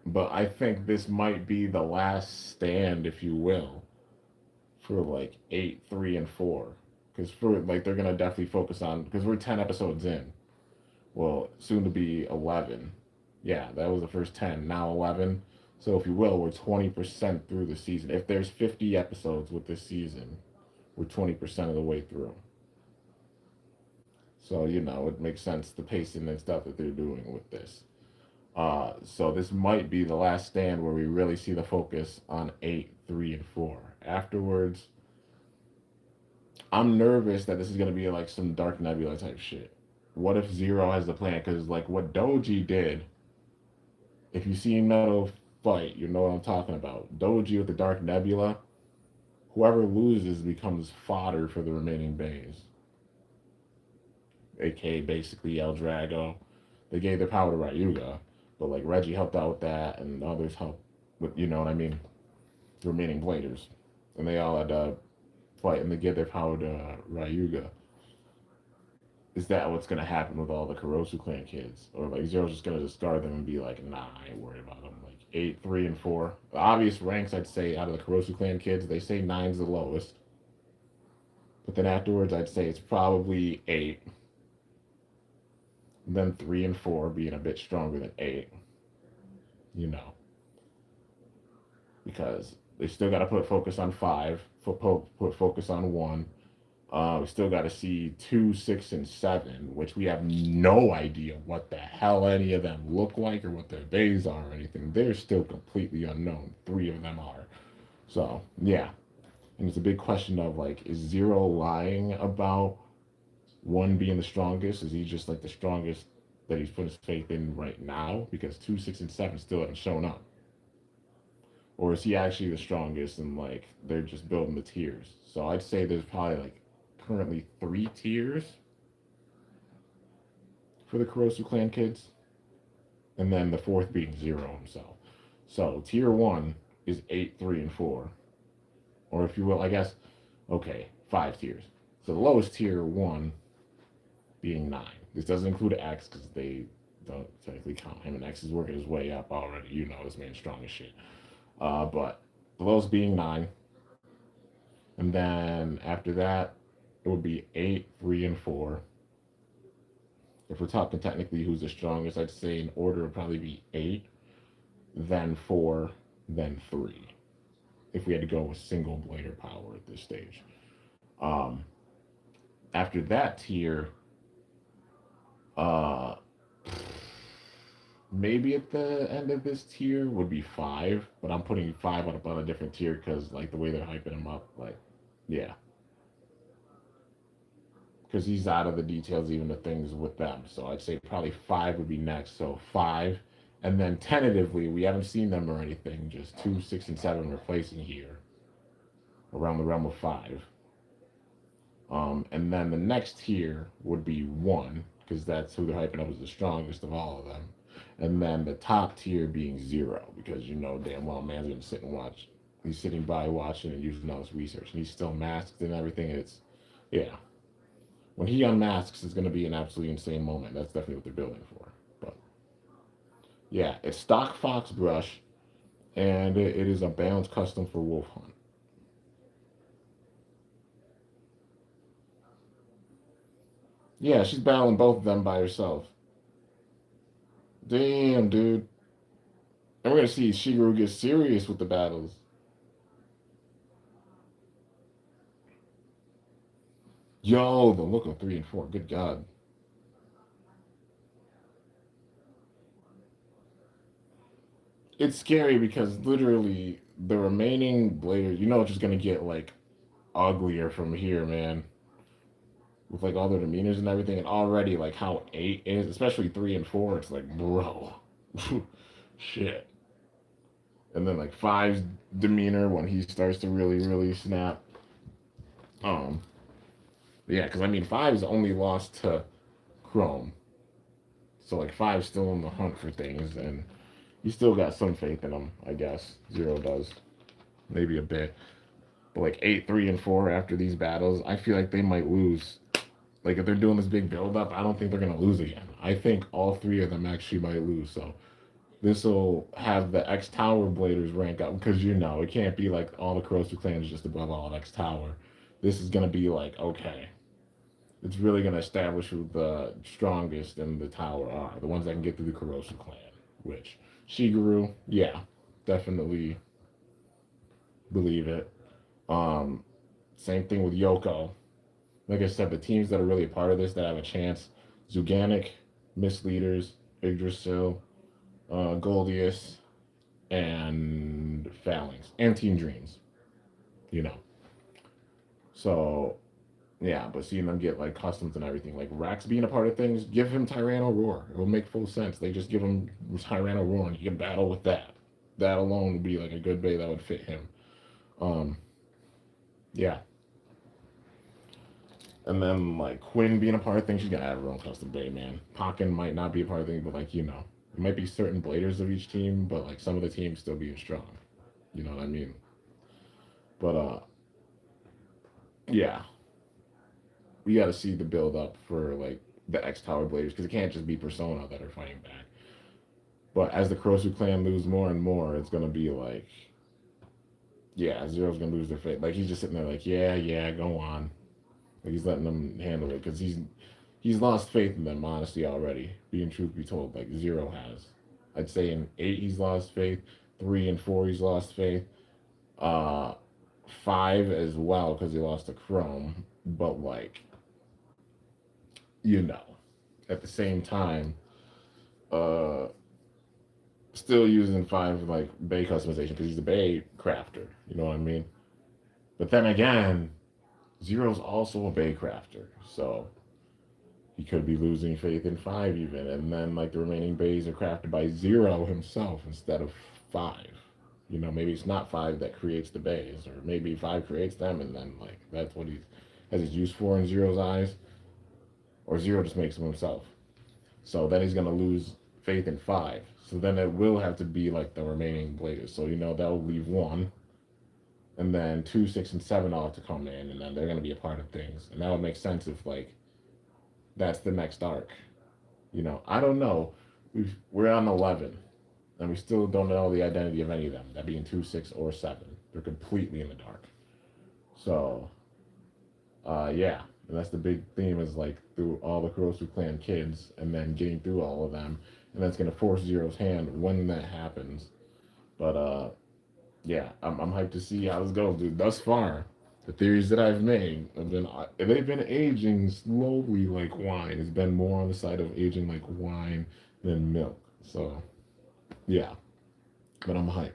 But I think this might be the last stand, if you will, for like 8, 3, and 4. Because for like they're gonna definitely focus on because we're 10 episodes in. Well, soon to be 11. Yeah, that was the first 10. Now 11. So if you will, we're 20% through the season. If there's 50 episodes with this season, we're 20% of the way through. So it makes sense the pacing and stuff that they're doing with this. So this might be the last stand where we really see the focus on 8, 3, and 4. Afterwards, I'm nervous that this is gonna be like some Dark Nebula type shit. What if Zero has the plan? Because like what Doji did, if you see Metal fight, you know what I'm talking about. Doji with the Dark Nebula, whoever loses becomes fodder for the remaining bays, aka basically El Drago. They gave their power to Ryuga, but like Reggie helped out with that, and others helped with what I mean, the remaining bladers, and they all had to fight and they give their power to Ryuga. Is that what's gonna happen with all the Kurosu clan kids, or like Zero's just gonna discard them and be like, nah, I ain't worried about them. Like 8, 3, and 4. The obvious ranks I'd say out of the Kurosu clan kids, they say nine's the lowest, but then afterwards I'd say it's probably 8, then 3 and 4 being a bit stronger than 8. You know, because they still got to put focus on 5, put focus on 1. We still got to see 2, 6, and 7, which we have no idea what the hell any of them look like or what their bays are or anything. They're still completely unknown. 3 of them are. So, yeah. And it's a big question of, like, is Zero lying about 1 being the strongest? Is he just, like, the strongest that he's put his faith in right now? Because 2, 6, and 7 still haven't shown up. Or is he actually the strongest and, like, they're just building the tiers? So I'd say there's probably, like, currently 3 tiers for the Kurosu clan kids, and then the 4th being Zero himself. So tier 1 is 8, 3, and 4, or if you will, I guess, okay, 5 tiers. So the lowest tier 1 being 9. This doesn't include X because they don't technically count him, and X is working his way up already. You know this man's strong as shit. But the lowest being 9, and then after that it would be 8, 3, and 4. If we're talking technically who's the strongest, I'd say in order would probably be 8, then 4, then 3. If we had to go with single blader power at this stage. Um, After that tier, uh, maybe at the end of this tier would be 5, but I'm putting 5 on a different tier because like the way they're hyping him up, like, yeah. Because he's out of the details, even the things with them. So I'd say probably 5 would be next. So 5, and then tentatively, we haven't seen them or anything. Just 2, 6, and 7 replacing here, around the realm of 5. And then the next tier would be 1, because that's who they're hyping up as the strongest of all of them. And then the top tier being 0, because you know damn well man's gonna sit and watch. He's sitting by watching and using all this research, and he's still masked and everything. It's, yeah. When he unmasks, it's going to be an absolutely insane moment. That's definitely what they're building for. But yeah, it's stock Fox brush, and it is a balanced custom for Wolf Hunt. Yeah, she's battling both of them by herself. Damn, dude. And we're going to see Shigeru get serious with the battles. Yo, the look of 3 and 4. Good God. it's scary because literally the remaining Bladers, you know, it's just gonna get like uglier from here, man. With like all their demeanors and everything, and already like how eight is, especially three and four, it's like, bro, shit. And then like five's demeanor when he starts to really snap. Um, yeah, because I mean five's only lost to Chrome, so like five's still on the hunt for things, and you still got some faith in him, I guess. Zero does, maybe a bit, but like eight, three, and four after these battles, I feel like they might lose. Like if they're doing this big build up, I don't think they're gonna lose again. I think all three of them actually might lose. So this will have the X Tower Bladers rank up because you know it can't be like all the Kurosu clans just above all of X Tower. This is gonna be like okay, it's really gonna establish who the strongest in the tower are, the ones that can get through the Kurosu clan. Which Shigeru, yeah, definitely believe it. Um, Same thing with Yoko. Like I said, the teams that are really a part of this that have a chance: Zuganic, Misleaders, Yggdrasil, Goldius, and Phalanx, and Team Dreams. You know, so yeah, but seeing them get like customs and everything, like Rax being a part of things, give him Tyranno Roar. It will make full sense. They just give him Tyranno Roar and he can battle with that. That alone would be like a good bay that would fit him. Um, yeah. And then like Quinn being a part of things, she's gonna have her own custom bay, man. Pokken might not be a part of things, but like you know, it might be certain bladers of each team, but like some of the teams still being strong. You know what I mean? But yeah, we got to see the build up for like the X Tower Bladers because it can't just be Persona that are fighting back. But as the Kurosu clan lose more and more, it's gonna be like, yeah, Zero's gonna lose their faith. Like he's just sitting there, like, yeah, go on. Like he's letting them handle it because he's lost faith in them, honestly, already. Being truth be told, like Zero has. I'd say in eight he's lost faith, three and four he's lost faith, uh, five as well because he lost to Chrome. But like, you know, at the same time, uh, still using five like Bay customization because he's a Bay crafter. You know what I mean? But then again, Zero's also a Bay crafter, so he could be losing faith in five even, and then like the remaining bays are crafted by Zero himself instead of five. You know, maybe it's not five that creates the bays, or maybe five creates them, and then like that's what he has his use for in Zero's eyes, or Zero just makes them himself. So then he's gonna lose faith in five. So then it will have to be like the remaining bladers. So you know that'll leave one, and then two, six, and seven all have to come in, and then they're gonna be a part of things, and that would make sense if like that's the next arc. You know, I don't know. We're on 11, and we still don't know the identity of any of them. That being two, six, or seven, they're completely in the dark. So, yeah, and that's the big theme is like through all the Kurosu clan kids, and then getting through all of them, and that's gonna force Zero's hand when that happens. But yeah, I'm hyped to see how this goes, dude. Thus far, the theories that I've made have been they've been aging slowly like wine. It's been more on the side of aging like wine than milk. So yeah, but I'm hyped.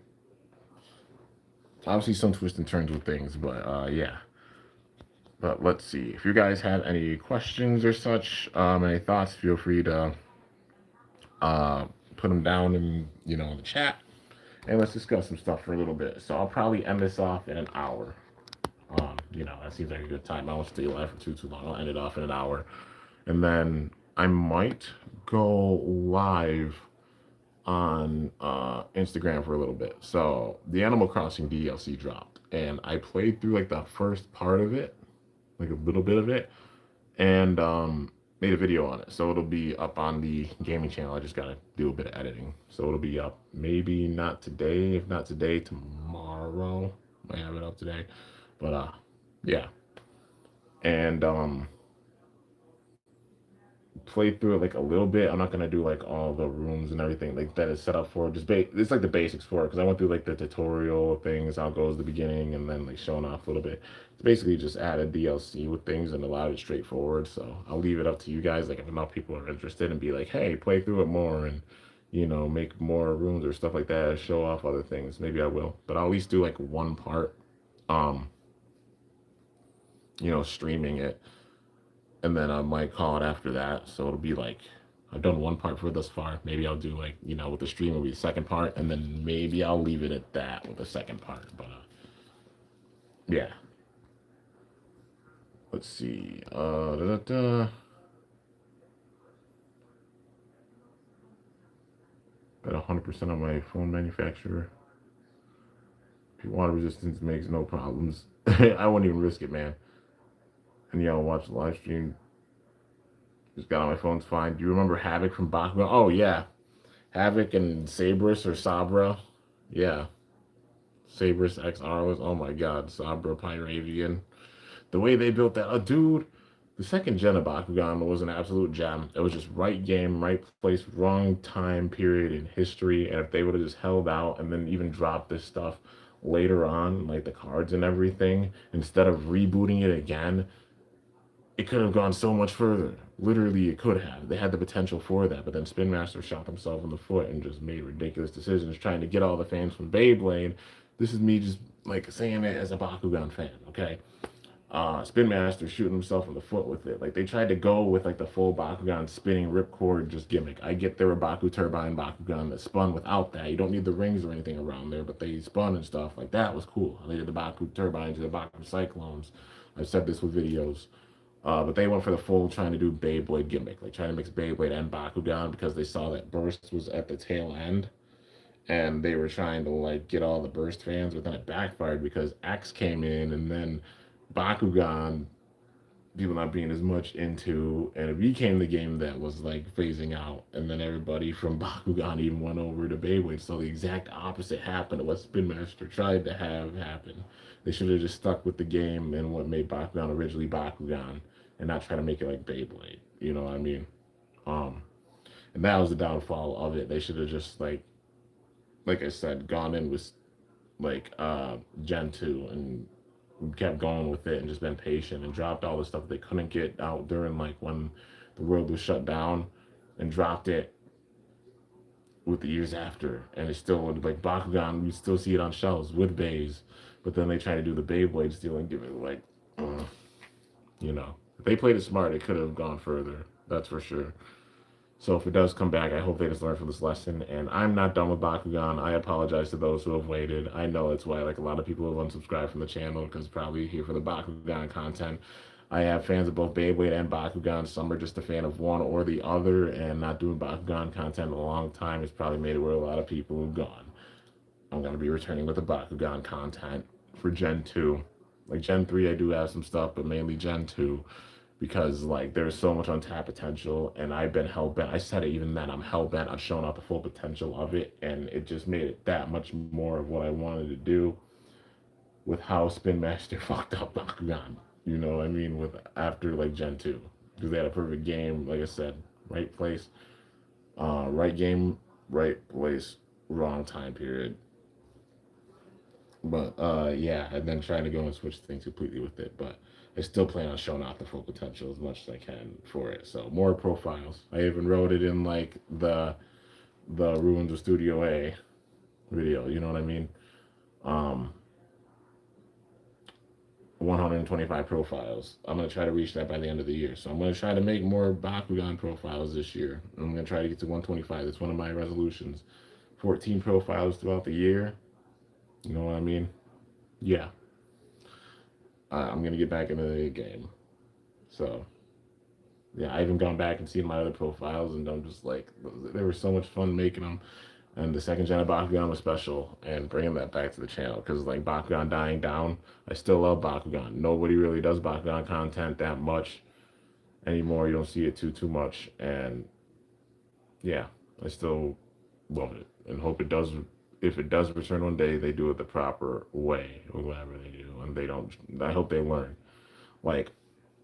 Obviously, some twists and turns with things, but yeah. But let's see. If you guys have any questions or such, any thoughts, feel free to uh, put them down in in the chat, and let's discuss some stuff for a little bit. So I'll probably end this off in an hour. That seems like a good time. I won't stay live for too long. I'll end it off in an hour, and then I might go live on Instagram for a little bit. So the Animal Crossing DLC dropped, and I played through like the first part of it, like a little bit of it, and made a video on it. So it'll be up on the gaming channel. I just gotta do a bit of editing, so it'll be up. Maybe not today. If not today, tomorrow. Might have it up today, but yeah. And played through it like a little bit. I'm not gonna do like all the rooms and everything like that is set up for. Just it's like the basics for it because I went through like the tutorial things, how it goes at the beginning, and then like showing off a little bit. It's basically just added DLC with things and allowed it straightforward. So I'll leave it up to you guys. Like if enough people are interested and be like, hey, play through it more and make more rooms or stuff like that, show off other things. Maybe I will, but I'll at least do like one part, um, streaming it, and then I might call it after that. So it'll be like I've done one part for this far. Maybe I'll do like with the stream will be the second part, and then maybe I'll leave it at that with the second part. But yeah, let's see. Bet 100% on my phone manufacturer. Water resistance makes no problems. I wouldn't even risk it, man. And I'll watch the live stream. Just got on my phone's fine. Do you remember Havoc from Bakugan? Oh yeah, Havoc and Sabris or Sabra. Yeah, Sabris XR was. Oh my God, Sabra Pyravian. The way they built that, dude. The second gen of Bakugan was an absolute gem. It was just right game, right place, wrong time period in history. And if they would have just held out and then even dropped this stuff later on, like the cards and everything, instead of rebooting it again, it could have gone so much further. Literally, it could have. They had the potential for that, but then Spin Master shot himself in the foot and just made ridiculous decisions, trying to get all the fans from Beyblade. This is me just like saying it as a Bakugan fan, okay? Spin Master shooting himself in the foot with it. Like they tried to go with like the full Bakugan spinning ripcord just gimmick. I get there were Baku Turbine Bakugan that spun without that. You don't need the rings or anything around there, but they spun and stuff. Like that was cool. They did the Baku Turbines, the Baku Cyclones. I've said this with videos. But they went for the full trying to do Beyblade gimmick, like trying to mix Beyblade and Bakugan because they saw that Burst was at the tail end, and they were trying to like get all the Burst fans, but then it backfired because X came in, and then Bakugan people not being as much into, and it became the game that was like phasing out, and then everybody from Bakugan even went over to Beyblade. So the exact opposite happened of what Spin Master tried to have happen. They should have just stuck with the game and what made Bakugan originally Bakugan, and not try to make it like Beyblade. You know what I mean? Um, and that was the downfall of it. They should have just like I said, gone in with like Gen 2 and kept going with it and just been patient and dropped all the stuff they couldn't get out during like when the world was shut down, and dropped it with the years after, and it still would like Bakugan. You still see it on shelves with bays, but then they try to do the Beyblade steal and give it like, if they played it smart, it could have gone further. That's for sure. So if it does come back, I hope they just learn from this lesson. And I'm not done with Bakugan. I apologize to those who have waited. I know it's why like a lot of people have unsubscribed from the channel because probably here for the Bakugan content. I have fans of both Beyblade and Bakugan. Some are just a fan of one or the other, and not doing Bakugan content in a long time has probably made it where a lot of people have gone. I'm going to be returning with the Bakugan content for Gen 2. Like Gen 3, I do have some stuff, but mainly Gen 2. Because like there's so much untapped potential, and I've been hell bent. I said it even then. I'm hell bent on showing out the full potential of it, and it just made it that much more of what I wanted to do. With how Spin Master fucked up Bakugan, you know what I mean? With after like Gen 2, because they had a perfect game. Like I said, right place, right game, right place, wrong time period. But yeah, and then trying to go and switch things completely with it, but I still plan on showing off the full potential as much as I can for it. So more profiles. I even wrote it in like the Ruins of Studio A video. You know what I mean? 125 profiles. I'm gonna try to reach that by the end of the year. So I'm gonna try to make more Bakugan profiles this year. I'm gonna try to get to 125. That's one of my resolutions. 14 profiles throughout the year. You know what I mean? Yeah. I'm going to get back into the game. So, yeah, I even gone back and seen my other profiles, and I'm just like, they were so much fun making them. And the second gen of Bakugan was special, and bringing that back to the channel, because like Bakugan dying down, I still love Bakugan. Nobody really does Bakugan content that much anymore. You don't see it too much, and yeah, I still love it, and hope it does. If it does return one day, they do it the proper way, or whatever they do, and they don't. I hope they learn. Like,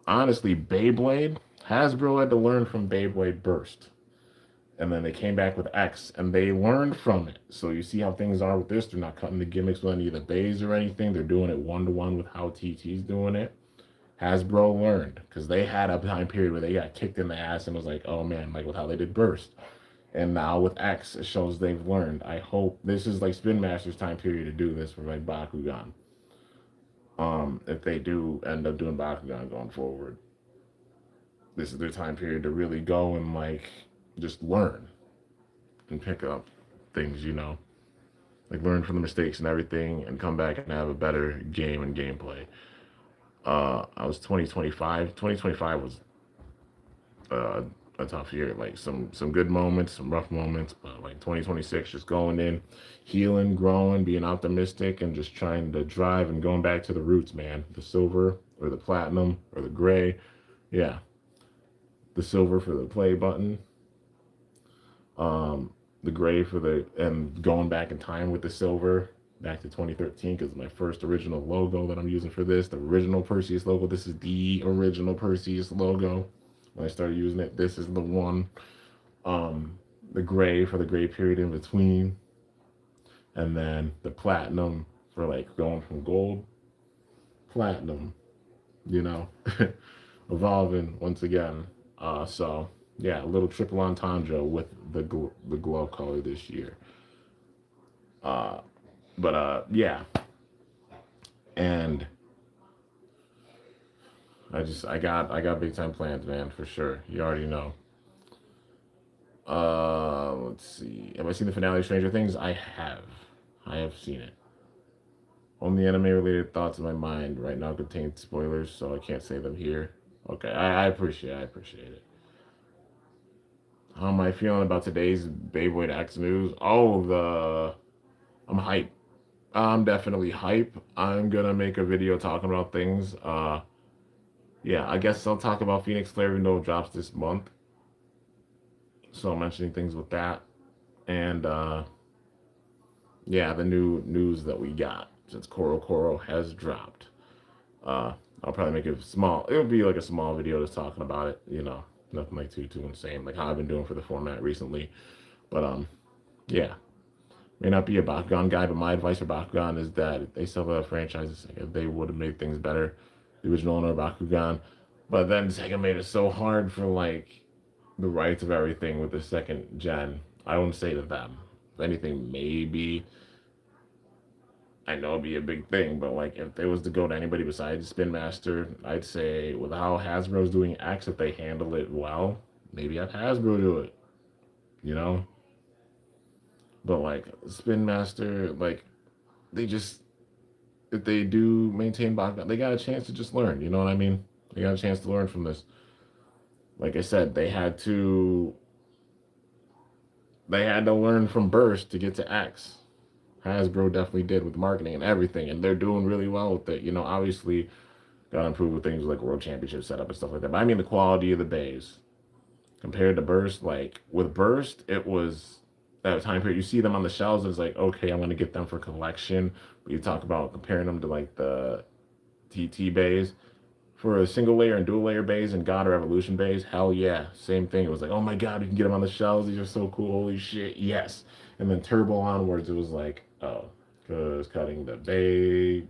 honestly, Beyblade, Hasbro had to learn from Beyblade Burst, and then they came back with X, and they learned from it. So you see how things are with this. They're not cutting the gimmicks with any of the bays or anything. They're doing it one-to-one with how TT's doing it. Hasbro learned, because they had a time period where they got kicked in the ass and was like, oh man, like with how they did Burst. And now with X, it shows they've learned. I hope this is like Spin Master's time period to do this for like Bakugan. If they do end up doing Bakugan going forward, this is their time period to really go and like just learn and pick up things, like learn from the mistakes and everything, and come back and have a better game and gameplay. I was 2025. 2025 was uh, a tough year. Like some good moments, some rough moments, but like 2026, just going in, healing, growing, being optimistic, and just trying to drive and going back to the roots, man. The silver or the platinum or the gray, yeah, the silver for the play button, the gray for the and going back in time with the silver back to 2013 because my first original logo that I'm using for this, the original Perseus logo. This is the original Perseus logo. When I started using it, this is the one. The gray for the gray period in between, and then the platinum for like going from gold, platinum, you know, evolving once again. So yeah, a little triple entendre with the glow color this year. Uh, but yeah, and I got big time plans, man, for sure. You already know. Let's see. Have I seen the finale of Stranger Things? I have. I have seen it. Only anime related thoughts in my mind right now contain spoilers, so I can't say them here. Okay, I appreciate it. How am I feeling about today's Beyblade X news? Oh, I'm hype. I'm definitely hype. I'm gonna make a video talking about things. Yeah, I guess I'll talk about Phoenix Flare even though it drops this month. So I'm mentioning things with that. And yeah, the new news that we got since Koro has dropped. Uh, I'll probably make it small. It'll be like a small video just talking about it. Nothing like too insane, like how I've been doing for the format recently. But yeah, may not be a Bakugan guy, but my advice for Bakugan is that if they sell the franchises, they would have made things better. The original owner of Bakugan, but then Sega made it so hard for like the rights of everything with the second gen. I wouldn't say to them. If anything, maybe I know it'd be a big thing, but like if they was to go to anybody besides Spin Master, I'd say with how Hasbro's doing X, if they handle it well, maybe have Hasbro do it, you know? But like Spin Master, like they just if they do maintain Bakugan, they got a chance to just learn, you know what I mean? They got a chance to learn from this. Like I said, they had to learn from Burst to get to X. Hasbro definitely did with marketing and everything, and they're doing really well with it. Obviously, got to improve with things like World Championship setup and stuff like that. But I mean, the quality of the bays compared to Burst, like with Burst, it was that time period. You see them on the shelves, and it's like, okay, I want to get them for collection. But you talk about comparing them to like the TT bays for a single layer and dual layer bays and God or Evolution bays. Hell yeah, same thing. It was like, oh my God, you can get them on the shelves. These are so cool. Holy shit, yes. And then Turbo onwards, it was like, oh, because cutting the bay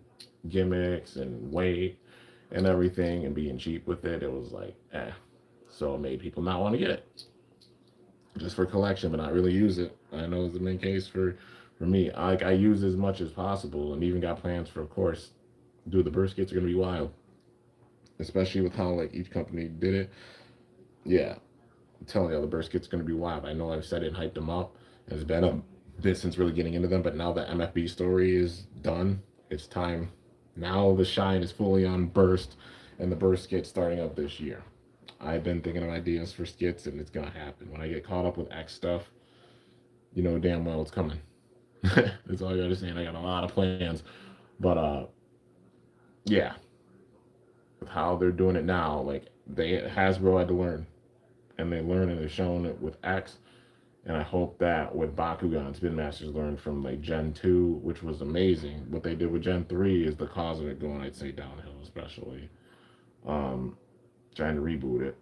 gimmicks and weight and everything and being cheap with it, it was like, eh. So it made people not want to get it just for collection, but not really use it. I know it's the main case for me. I use as much as possible, and even got plans for, of course, dude. The burst kits are gonna be wild, especially with how like each company did it. Yeah, I'm telling you, the burst kit's gonna be wild. I know I've said it and hyped them up. It's been a bit since really getting into them, but now the MFB story is done. It's time. Now the shine is fully on Burst, and the Burst skit starting up this year. I've been thinking of ideas for skits, and it's gonna happen. When I get caught up with X stuff, you know damn well it's coming. That's all I gotta say. And I got a lot of plans, but yeah, with how they're doing it now, like Hasbro had to learn, and they learned and they're showing it with X. And I hope that with Bakugan, Spin Masters learned from like Gen 2, which was amazing. What they did with Gen 3 is the cause of it going, I'd say, downhill, especially. Um, Trying to reboot it.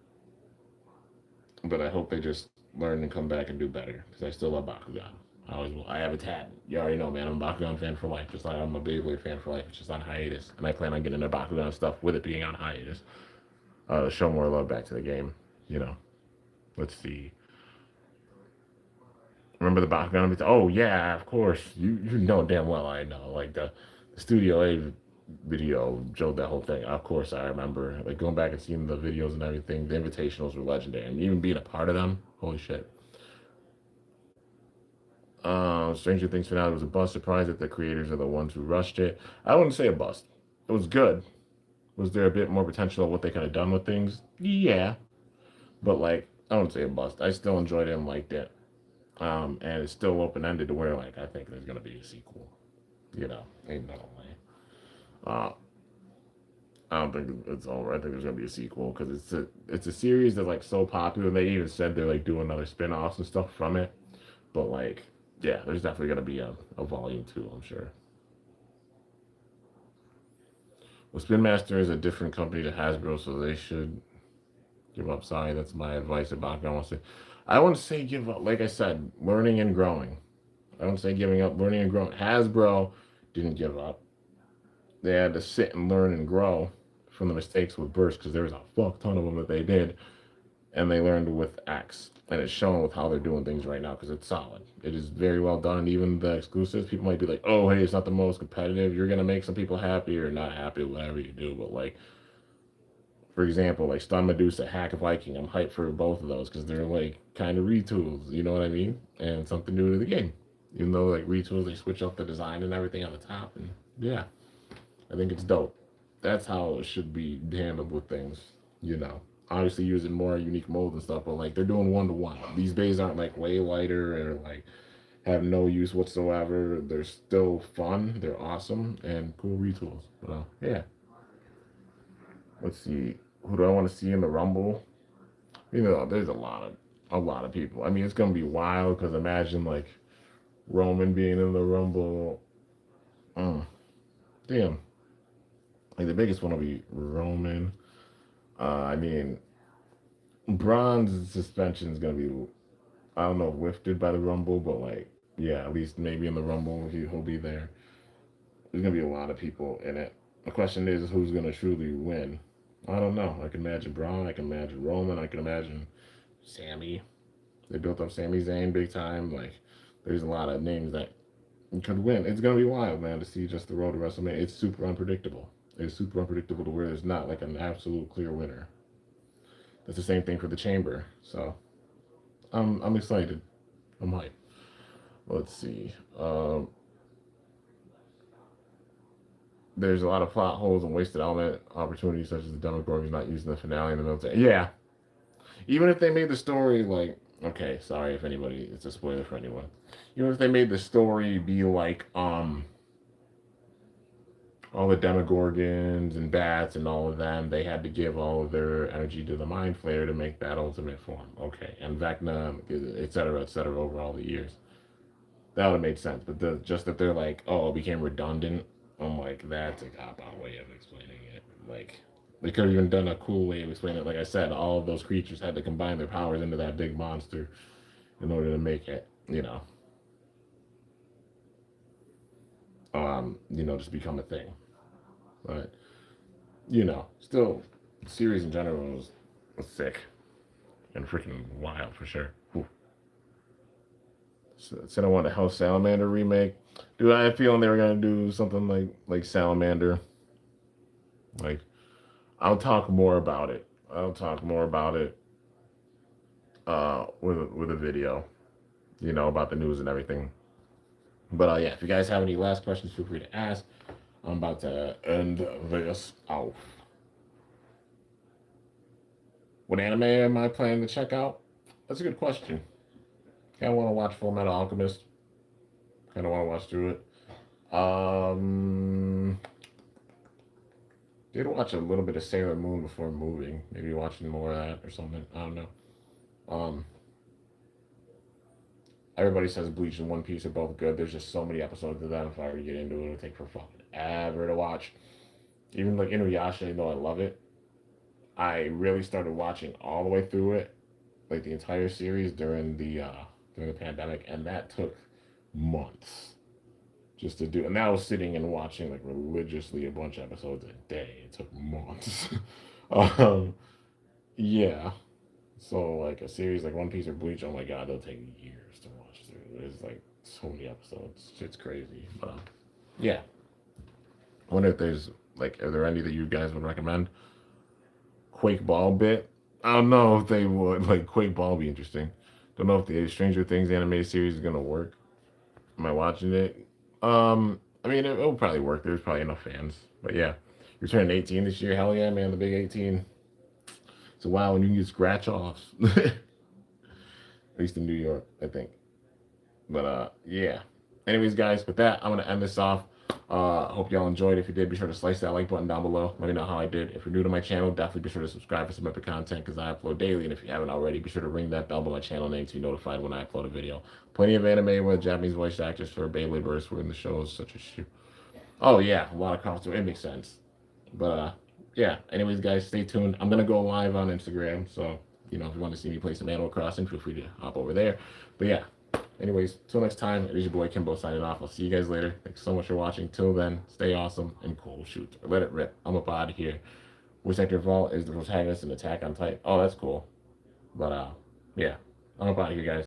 But I hope they just learn and come back and do better. Because I still love Bakugan. I always will. I have a tat. You already know, man. I'm a Bakugan fan for life. Just like I'm a Beyblade fan for life. It's just on hiatus. And I plan on getting into Bakugan stuff with it being on hiatus. To show more love back to the game. You know. Let's see. Remember the bakugan? Oh yeah, of course. You know damn well I know. Like the Studio A video showed that whole thing. Of course I remember. Like going back and seeing the videos and everything. The invitationals were legendary, and even being a part of them. Holy shit. Stranger Things finale was a bust. Surprised that the creators are the ones who rushed it. I wouldn't say a bust. It was good. Was there a bit more potential of what they could have done with things? Yeah, but like I wouldn't say a bust. I still enjoyed it and liked it. And it's still open ended to where like I think there's gonna be a sequel. You know, ain't no way. Uh, I don't think it's over. I think there's gonna be a sequel because it's a series that's like so popular. They even said they're like doing other spin-offs and stuff from it. But like, yeah, there's definitely gonna be a volume two. I'm sure. Well, Spin Master is a different company to Hasbro, so they should give up. Sorry, that's my advice about going. I wouldn't say give up. Like I said, learning and growing. I don't say giving up. Learning and growing. Hasbro didn't give up. They had to sit and learn and grow from the mistakes with Burst because there was a fuck ton of them that they did, and they learned with X, and it's shown with how they're doing things right now because it's solid. It is very well done, and even the exclusives, people might be like, "Oh, hey, it's not the most competitive. You're gonna make some people happy or not happy, whatever you do." But like, for example, like Stun Medusa, Hack Viking, I'm hyped for both of those because they're like kind of retools. You know what I mean? And something new to the game. Even though like retools, they switch up the design and everything on the top, and yeah, I think it's dope. That's how it should be handled with things, you know. Obviously using more unique molds and stuff, but like they're doing 1-to-1. These bays aren't like way lighter or like have no use whatsoever. They're still fun, they're awesome, and cool retools. Well, yeah. Let's see. Who do I want to see in the Rumble? You know, there's a lot of people. I mean, it's gonna be wild because imagine like Roman being in the Rumble. Mm, damn. Like the biggest one will be Roman. I mean, Braun's suspension is gonna be, I don't know, lifted by the Rumble, but like, yeah, at least maybe in the Rumble he'll be there. There's gonna be a lot of people in it. The question is who's gonna truly win. I don't know. I can imagine Braun. I can imagine Roman. I can imagine Sammy. They built up Sami Zayn big time. Like, there's a lot of names that could win. It's gonna be wild, man, to see just the road to WrestleMania. It's super unpredictable. It's super unpredictable to where there's not like an absolute clear winner. That's the same thing for the Chamber. So I'm excited. I'm hyped. Let's see. There's a lot of plot holes and wasted element opportunities, such as the Demogorgons not using the finale in the military. Yeah, even if they made the story like, okay, sorry if anybody, it's a spoiler for anyone. Even if they made the story be like, all the Demogorgons and bats and all of them, they had to give all of their energy to the Mind Flayer to make that ultimate form. Okay, and Vecna, et cetera, over all the years. That would have made sense. But just that they're like, oh, it became redundant. I'm like, that's a cop out way of explaining it. Like, they could have even done a cool way of explaining it. Like I said, all of those creatures had to combine their powers into that big monster in order to make it, just become a thing. But, still, the series in general was sick and freaking wild for sure. Ooh. So, said I want a Hell Salamander remake. Dude, I had a feeling they were gonna do something like Salamander. Like, I'll talk more about it. I'll talk more about it with a video, about the news and everything. But yeah, if you guys have any last questions, feel free to ask. I'm about to end this off. What anime am I planning to check out? That's a good question. Kind of want to watch Full Metal Alchemist. Kind of want to watch through it. Did watch a little bit of Sailor Moon before moving. Maybe watching more of that or something. I don't know. Um, Everybody says Bleach and One Piece are both good. There's just so many episodes of them. If I were to get into it, it would take for fucking ever to watch. Even like Inuyasha, even though I love it, I really started watching all the way through it, like the entire series during the pandemic, and that took months just to do. And that was sitting and watching like religiously a bunch of episodes a day. It took months. um, yeah. So like a series like One Piece or Bleach, oh my god, they'll take years to watch through. There's like so many episodes. It's crazy. But yeah. I wonder if there's like, are there any that you guys would recommend? Quake Ball bit. I don't know if they would. Like Quake Ball would be interesting. Don't know if the Stranger Things animated series is gonna work. Am I watching it? I mean, it'll probably work. There's probably enough fans. But yeah, you're turning 18 this year. Hell yeah, man, the big 18. So wow, when you can get scratch offs, at least in New York, I think. But yeah. Anyways, guys, with that, I'm gonna end this off. Hope y'all enjoyed. If you did, be sure to slice that like button down below. Let me know how I did. If you're new to my channel, definitely be sure to subscribe for some epic content because I upload daily. And if you haven't already, be sure to ring that bell by my channel name to be notified when I upload a video. Plenty of anime with Japanese voice actors for Beyblade verse were in the shows such as Oh yeah, a lot of costume. It makes sense. But yeah. Anyways, guys, stay tuned. I'm gonna go live on Instagram, so you know if you want to see me play some Animal Crossing, feel free to hop over there. But yeah. Anyways, till next time, it is your boy Kimbo signing off. I'll see you guys later. Thanks so much for watching. Till then, stay awesome and cool. Shoot or let it rip. I'm up out of here. Voice actor Vault is the protagonist in Attack on Titan. Oh, that's cool. But yeah, I'm up out of here, guys.